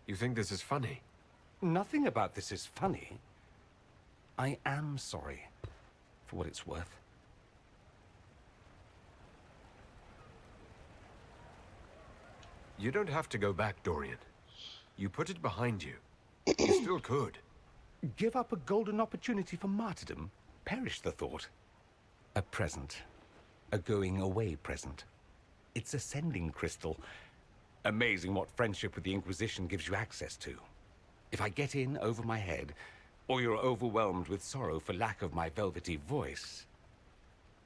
Speaker 5: You think this is funny?
Speaker 19: Nothing about this is funny. I am sorry, for what it's worth.
Speaker 5: You don't have to go back, Dorian. You put it behind you. You still could.
Speaker 19: Give up a golden opportunity for martyrdom? Perish the thought. A present. A going-away present. It's a sending crystal. Amazing what friendship with the Inquisition gives you access to. If I get in over my head, or you're overwhelmed with sorrow for lack of my velvety voice...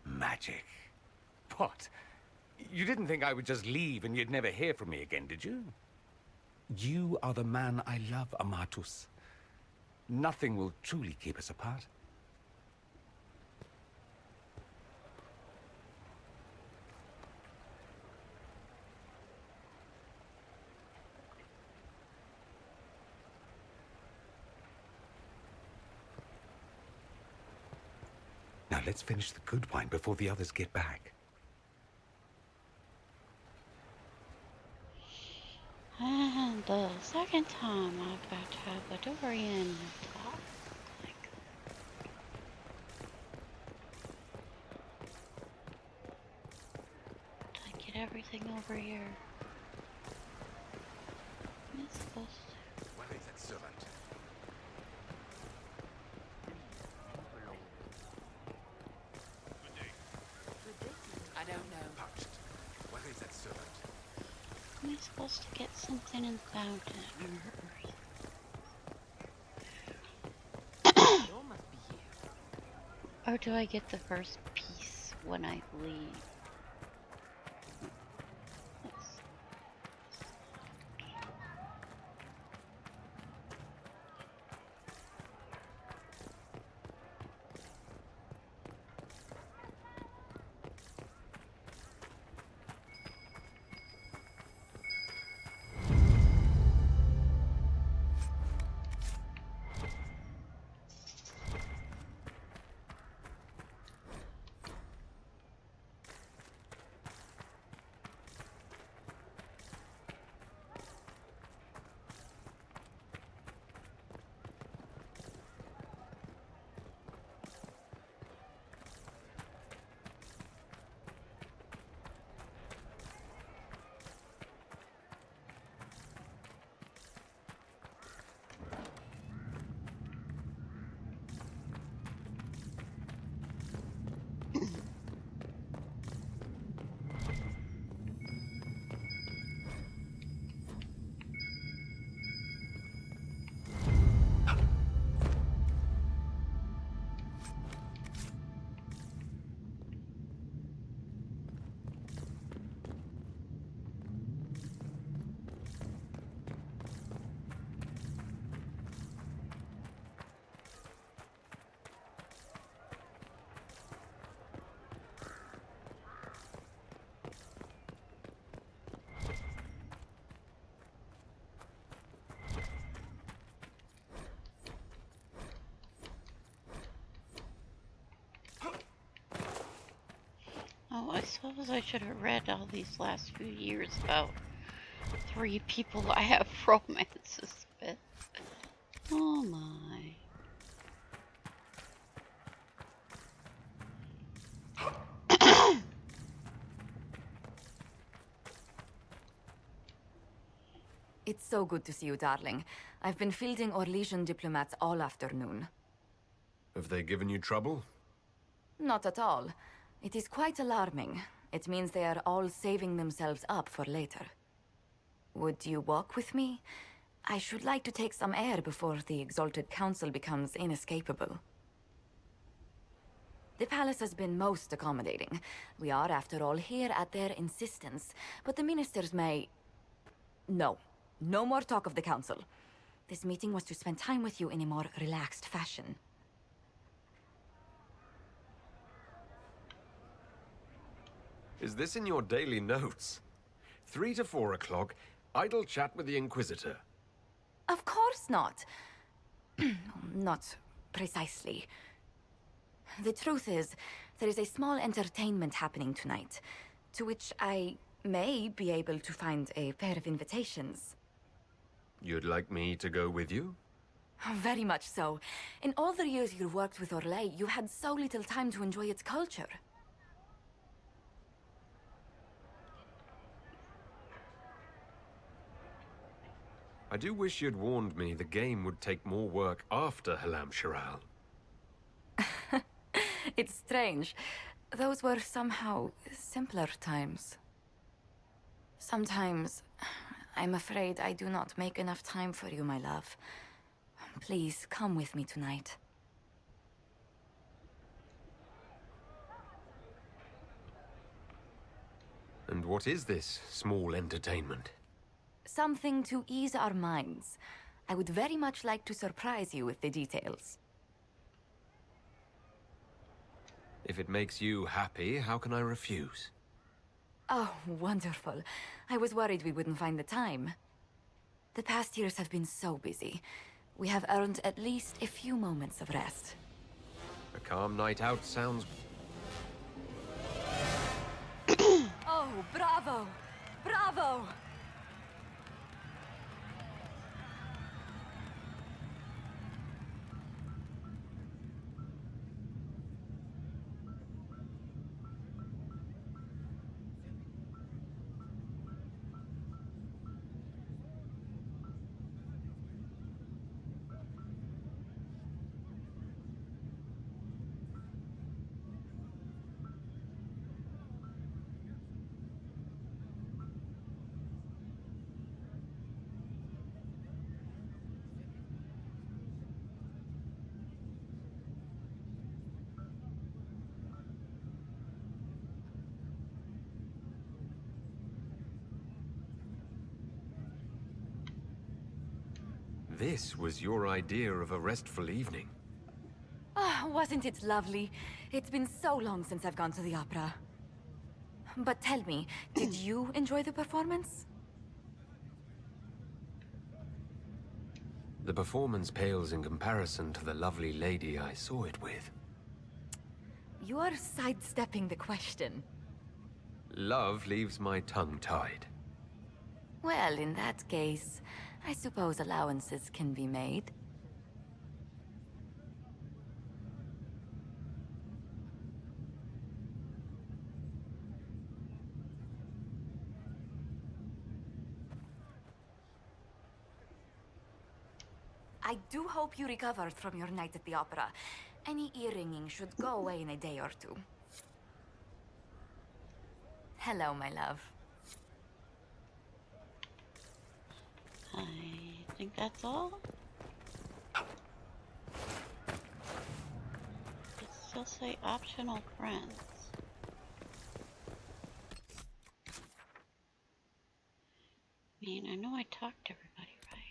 Speaker 19: Magic. What? You didn't think I would just leave and you'd never hear from me again, did you? You are the man I love, Amatus. Nothing will truly keep us apart. Now let's finish the good wine before the others get back.
Speaker 1: And the second time I've got to have a Dorian talk. Did I get everything over here? Am I supposed to?
Speaker 17: Where is that servant?
Speaker 9: I don't know.
Speaker 17: Touched. Where is that servant?
Speaker 1: Am I supposed to get something in the fountain? Or do I get the first piece when I leave? suppose I should have read all these last few years about 3 people I have romances with. Oh my.
Speaker 3: It's so good to see you, darling. I've been fielding Orlesian diplomats all afternoon.
Speaker 5: Have they given you trouble?
Speaker 3: Not at all. It is quite alarming. It means they are all saving themselves up for later. Would you walk with me? I should like to take some air before the Exalted Council becomes inescapable. The palace has been most accommodating. We are, after all, here at their insistence, but the ministers may... No. No more talk of the council. This meeting was to spend time with you in a more relaxed fashion.
Speaker 5: Is this in your daily notes? 3 to 4 o'clock, idle chat with the Inquisitor.
Speaker 3: Of course not. Not precisely. The truth is, there is a small entertainment happening tonight, to which I may be able to find a pair of invitations.
Speaker 5: You'd like me to go with you?
Speaker 3: Very much so. In all the years you worked with Orlais, you had so little time to enjoy its culture.
Speaker 5: I do wish you'd warned me the game would take more work after Halam Shiral.
Speaker 3: It's strange. Those were somehow simpler times. Sometimes, I'm afraid I do not make enough time for you, my love. Please, come with me tonight.
Speaker 5: And what is this small entertainment?
Speaker 3: Something to ease our minds. I would very much like to surprise you with the details.
Speaker 5: If it makes you happy, how can I refuse?
Speaker 3: Oh, wonderful. I was worried we wouldn't find the time. The past years have been so busy. We have earned at least a few moments of rest.
Speaker 5: A calm night out sounds...
Speaker 3: Oh, bravo! Bravo!
Speaker 5: This was your idea of a restful evening.
Speaker 3: Ah, wasn't it lovely? It's been so long since I've gone to the opera. But tell me, did you enjoy the performance?
Speaker 5: The performance pales in comparison to the lovely lady I saw it with.
Speaker 3: You are sidestepping the question.
Speaker 5: Love leaves my tongue tied.
Speaker 3: Well, in that case, I suppose allowances can be made. I do hope you recovered from your night at the opera. Any earringing should go away in a day or two. Hello, my love.
Speaker 1: I think that's all. It still say optional friends. I mean, I know I talked to everybody, right?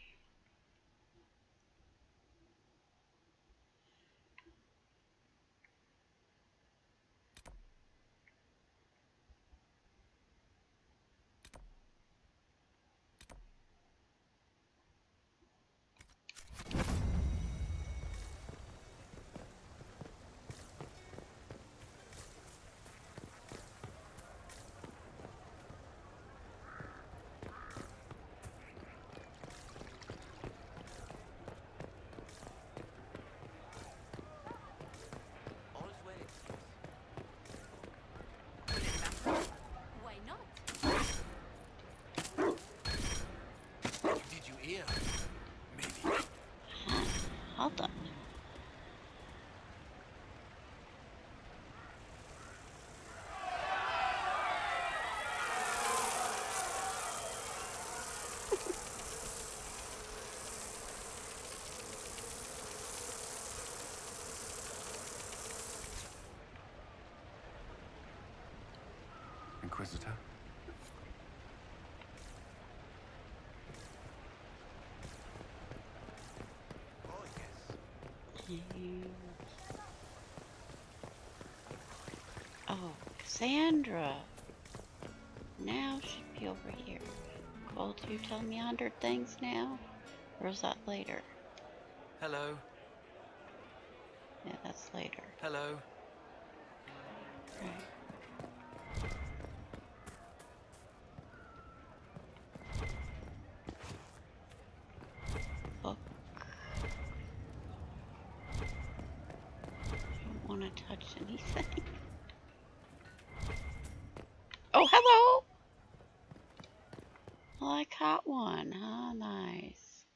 Speaker 2: Inquisitor.
Speaker 1: Oh, Cassandra. Now should be over here. Well, do you tell me 100 things now? Or is that later?
Speaker 21: Hello.
Speaker 1: Yeah, that's later.
Speaker 21: Hello.
Speaker 1: Right. Book. Don't want to touch anything. Oh, hello! Well, I caught one, huh? Nice.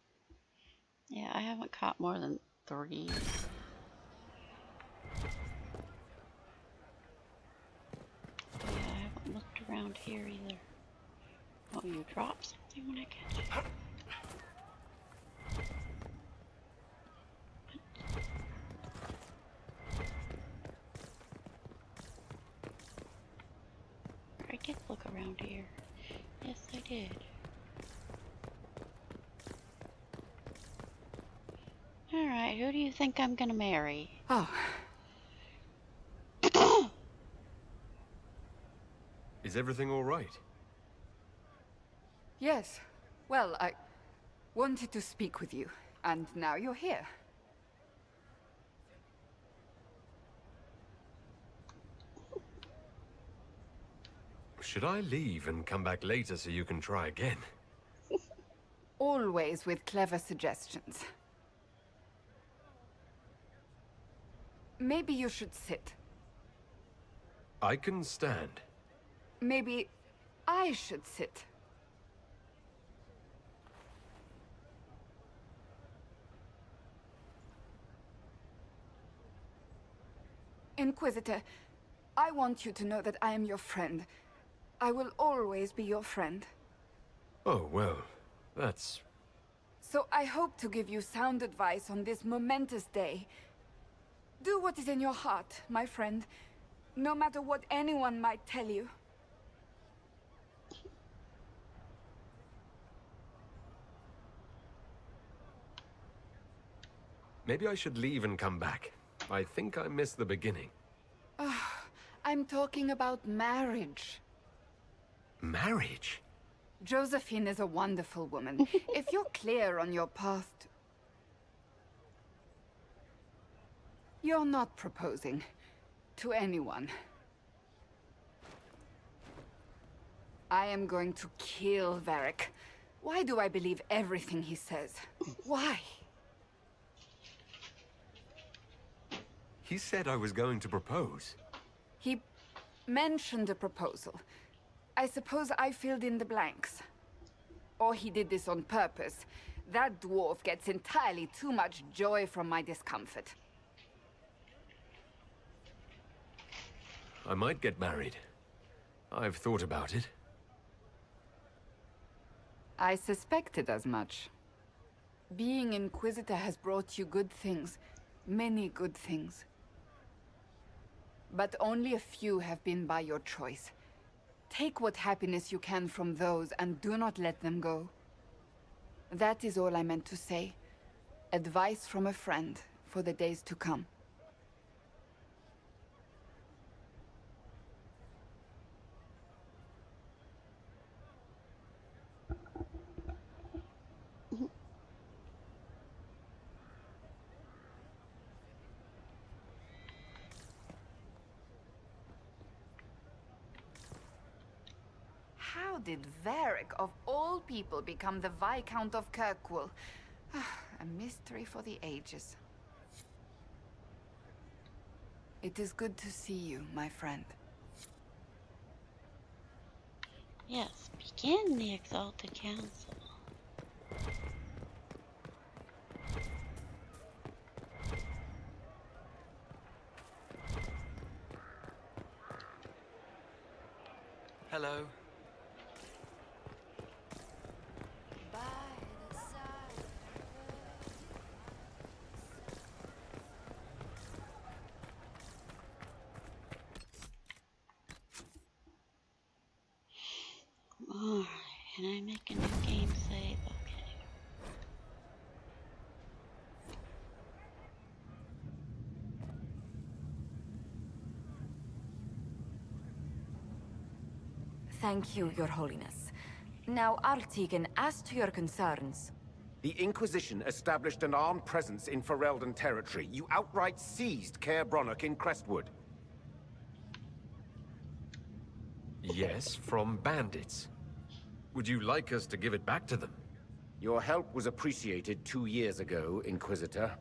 Speaker 1: Yeah, I haven't caught more than 3. Yeah, I haven't looked around here either. Oh, you drop something when I catch it. I did look around here. Yes, I did. Alright, who do you think I'm gonna marry?
Speaker 16: Oh.
Speaker 5: Is everything all right?
Speaker 16: Yes. Well, I wanted to speak with you, and now you're here.
Speaker 5: Should I leave and come back later so you can try again?
Speaker 16: Always with clever suggestions. Maybe you should sit.
Speaker 5: I can stand.
Speaker 16: Maybe I should sit. Inquisitor, I want you to know that I am your friend. I will always be your friend.
Speaker 5: Oh, well, that's...
Speaker 16: So I hope to give you sound advice on this momentous day. Do what is in your heart, my friend, no matter what anyone might tell you.
Speaker 5: Maybe I should leave and come back. I think I missed the beginning.
Speaker 16: I'm talking about marriage.
Speaker 5: Marriage?
Speaker 16: Josephine is a wonderful woman. If you're clear on your path to... You're not proposing to anyone. I am going to kill Varric. Why do I believe everything he says? Why?
Speaker 5: He said I was going to propose.
Speaker 16: He mentioned a proposal. I suppose I filled in the blanks. Or he did this on purpose. That dwarf gets entirely too much joy from my discomfort.
Speaker 5: I might get married. I've thought about it.
Speaker 16: I suspected as much. Being Inquisitor has brought you good things. Many good things. But only a few have been by your choice. Take what happiness you can from those and do not let them go. That is all I meant to say. Advice from a friend for the days to come. How did Varric, of all people, become the Viscount of Kirkwall? A mystery for the ages. It is good to see you, my friend.
Speaker 1: Yes, begin the Exalted Council.
Speaker 21: Hello.
Speaker 1: Can I make a new game save? Okay.
Speaker 3: Thank you, Your Holiness. Now, Artigan, as to your concerns...
Speaker 17: The Inquisition established an armed presence in Ferelden territory. You outright seized Caer Bronach in Crestwood.
Speaker 5: Yes, from bandits. Would you like us to give it back to them?
Speaker 17: Your help was appreciated 2 years ago, Inquisitor.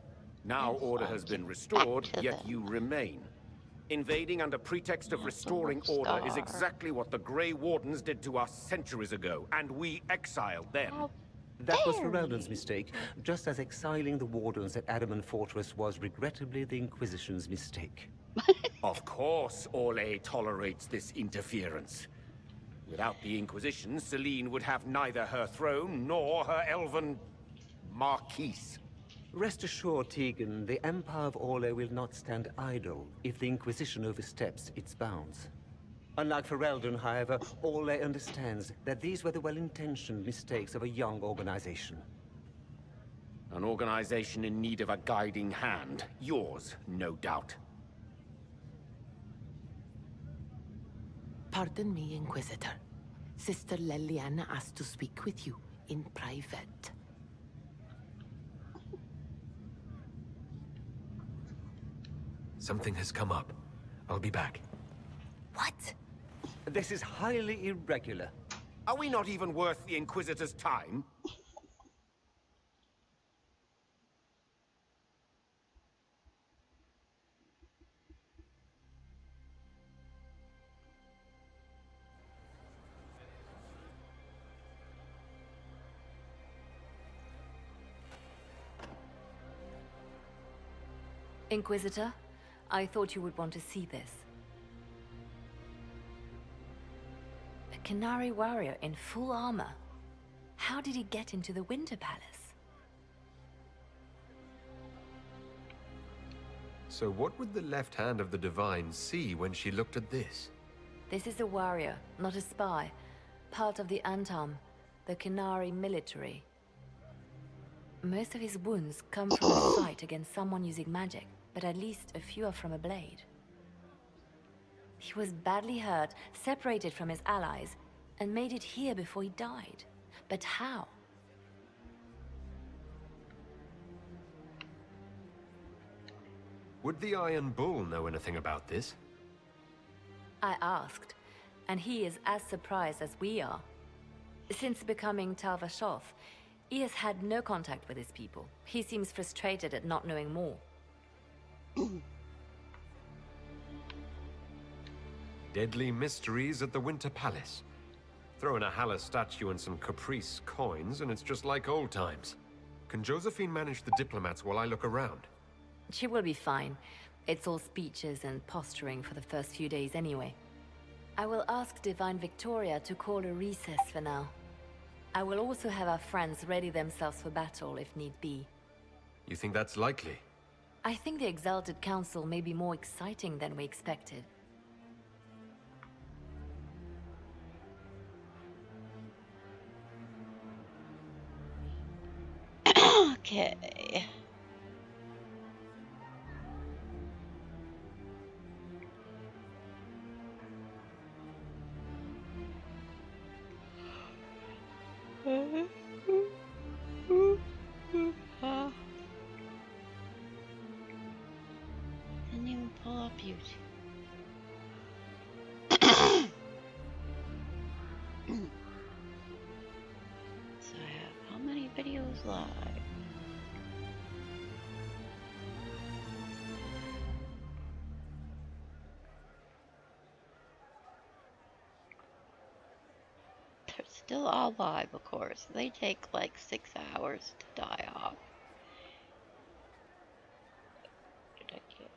Speaker 17: Now
Speaker 1: Yes,
Speaker 17: order
Speaker 1: I'll
Speaker 17: has been
Speaker 1: give
Speaker 17: restored,
Speaker 1: back to
Speaker 17: yet
Speaker 1: them.
Speaker 17: you remain. Invading under pretext of
Speaker 1: Yes,
Speaker 17: restoring
Speaker 1: the
Speaker 17: order is
Speaker 1: star.
Speaker 17: exactly what the Grey Wardens did to us centuries ago, and we exiled them.
Speaker 1: How
Speaker 18: That was
Speaker 1: dare
Speaker 18: Ferelden's
Speaker 1: you.
Speaker 18: mistake, just as exiling the Wardens at Adamant Fortress was regrettably the Inquisition's mistake.
Speaker 17: Of course, Orlais tolerates this interference. Without the Inquisition, Celine would have neither her throne nor her elven... Marquise.
Speaker 18: Rest assured, Tegan, the Empire of Orlais will not stand idle if the Inquisition oversteps its bounds. Unlike Ferelden, however, Orlais understands that these were the well-intentioned mistakes of a young organization.
Speaker 17: An organization in need of a guiding hand. Yours, no doubt.
Speaker 4: Pardon me, Inquisitor. Sister Leliana asked to speak with you in private.
Speaker 5: Something has come up. I'll be back.
Speaker 3: What?
Speaker 18: This is highly irregular.
Speaker 17: Are we not even worth the Inquisitor's time?
Speaker 20: Inquisitor, I thought you would want to see this. A Canary warrior in full armor. How did he get into the Winter Palace?
Speaker 5: So what would the left hand of the Divine see when she looked at this?
Speaker 20: This is a warrior, not a spy. Part of the Antam, the Canary military. Most of his wounds come from a fight against someone using magic, but at least a few are from a blade. He was badly hurt, separated from his allies, and made it here before he died. But how?
Speaker 5: Would the Iron Bull know anything about this?
Speaker 20: I asked, and he is as surprised as we are. Since becoming Tal Vashoth, he has had no contact with his people. He seems frustrated at not knowing more.
Speaker 5: Deadly mysteries at the Winter Palace. Throw in a Hala statue and some Caprice coins, and it's just like old times. Can Josephine manage the diplomats while I look around?
Speaker 20: She will be fine. It's all speeches and posturing for the first few days anyway. I will ask Divine Victoria to call a recess for now. I will also have our friends ready themselves for battle if need be.
Speaker 5: You think that's likely?
Speaker 20: I think the Exalted Council may be more exciting than we expected.
Speaker 1: Okay. Didn't even pull up YouTube. So I have how many videos live? They're still all live, of course. They take like 6 hours to die off. Did I get...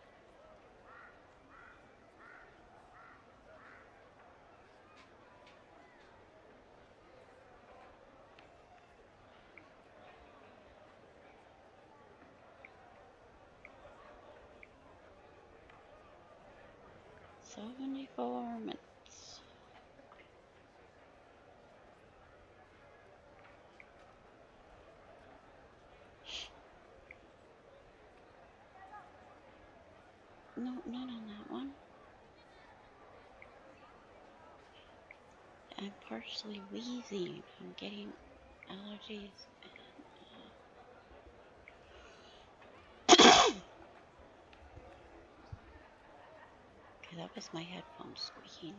Speaker 1: $74 minutes. No, not on that one. I'm partially wheezing. I'm getting allergies. Okay, that was my headphones squeaking.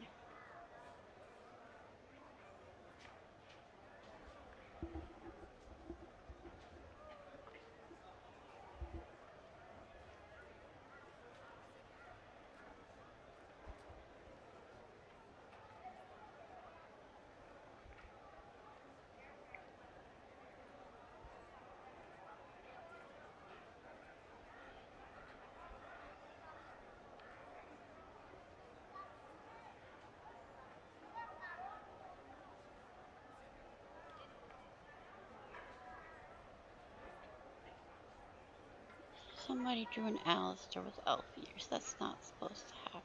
Speaker 1: Somebody drew an Alistair with elf ears. That's not supposed to happen.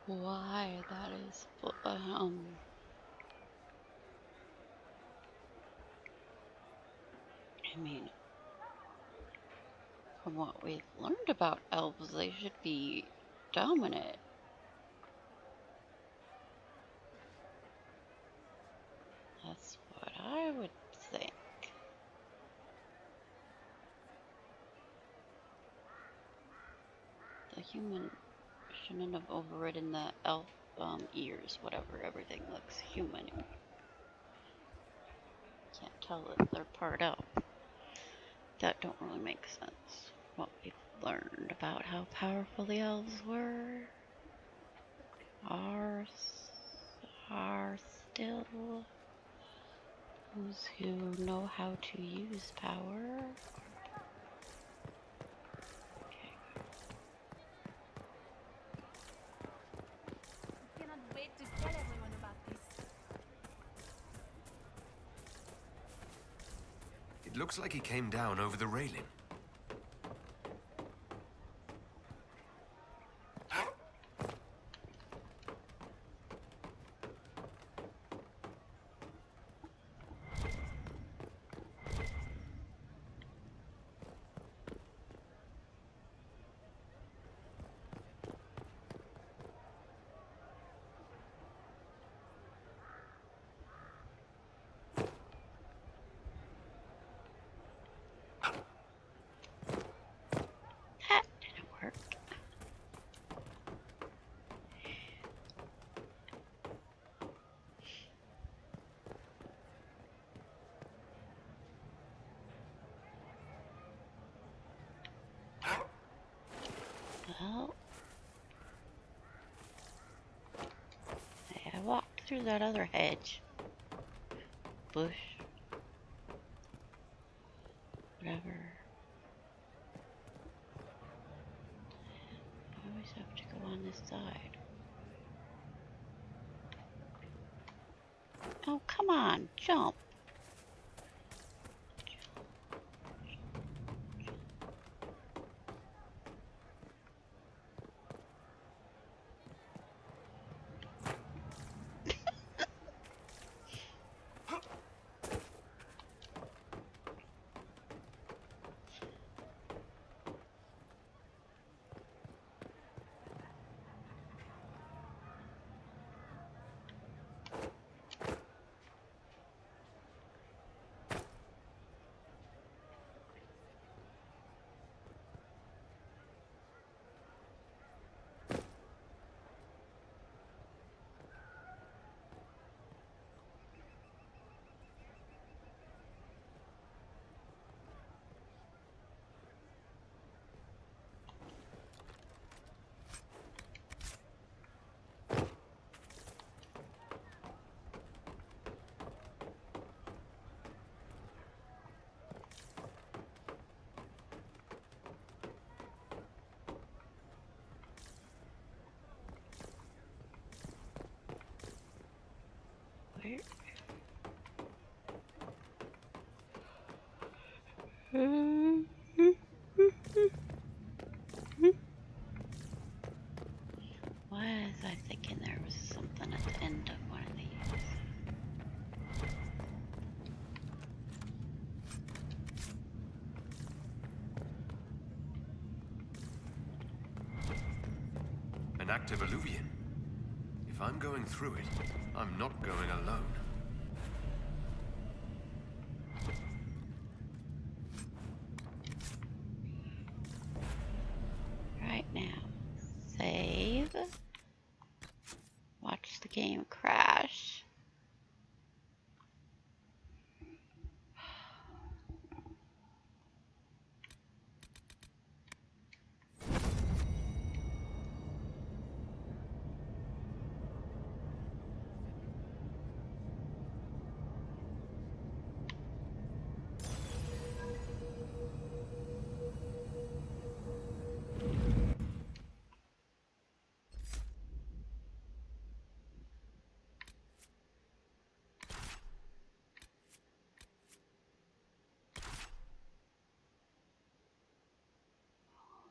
Speaker 1: Why that is, I mean, from what we've learned about elves, they should be dominant. That's what I would think. The human shouldn't have overridden the elf ears, whatever. Everything looks human. Can't tell that they're part elf. That don't really make sense. What we've learned about how powerful the elves were are still those who know how to use power.
Speaker 14: I cannot wait to tell everyone about this.
Speaker 5: It looks like he came down over the railing.
Speaker 1: That didn't work. Well, I walked through that other hedge, bush, whatever. I always have to go on this side. Oh, come on, jump. Where? Why was I thinking there was something at the end of one of these?
Speaker 5: active alluvion. If I'm going through it, I'm not going alone.
Speaker 1: Right now, save. Watch the game crash.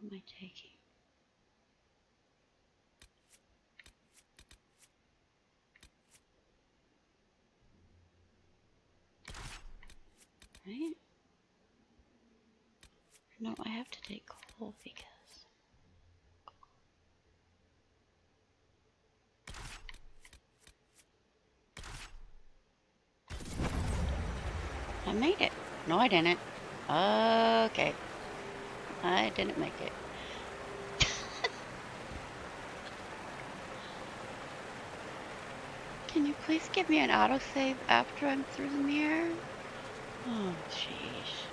Speaker 1: What am I taking? Right? No, I have to take coal because I made it. No, I didn't. Okay. I didn't make it. Can you please give me an autosave after I'm through the mirror? Oh, jeez.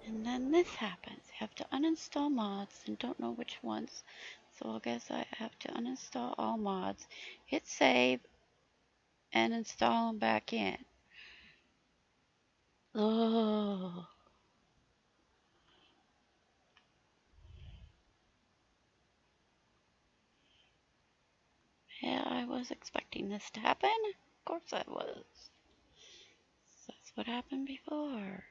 Speaker 1: And then this happens. You have to uninstall mods and don't know which ones. So I guess I have to uninstall all mods, hit save, and install them back in. Oh. Yeah, I was expecting this to happen. Of course I was. That's what happened before.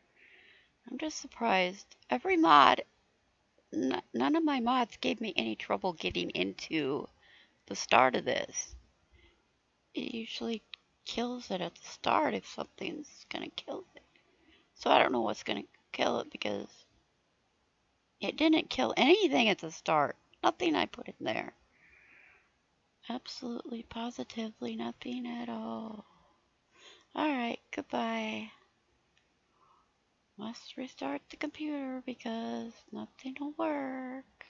Speaker 1: I'm just surprised. Every mod, none of my mods gave me any trouble getting into the start of this. It usually kills it at the start if something's gonna kill it. So I don't know what's gonna kill it because it didn't kill anything at the start. Nothing I put in there. Absolutely, positively nothing at all. Alright, goodbye. Must restart the computer because nothing will work.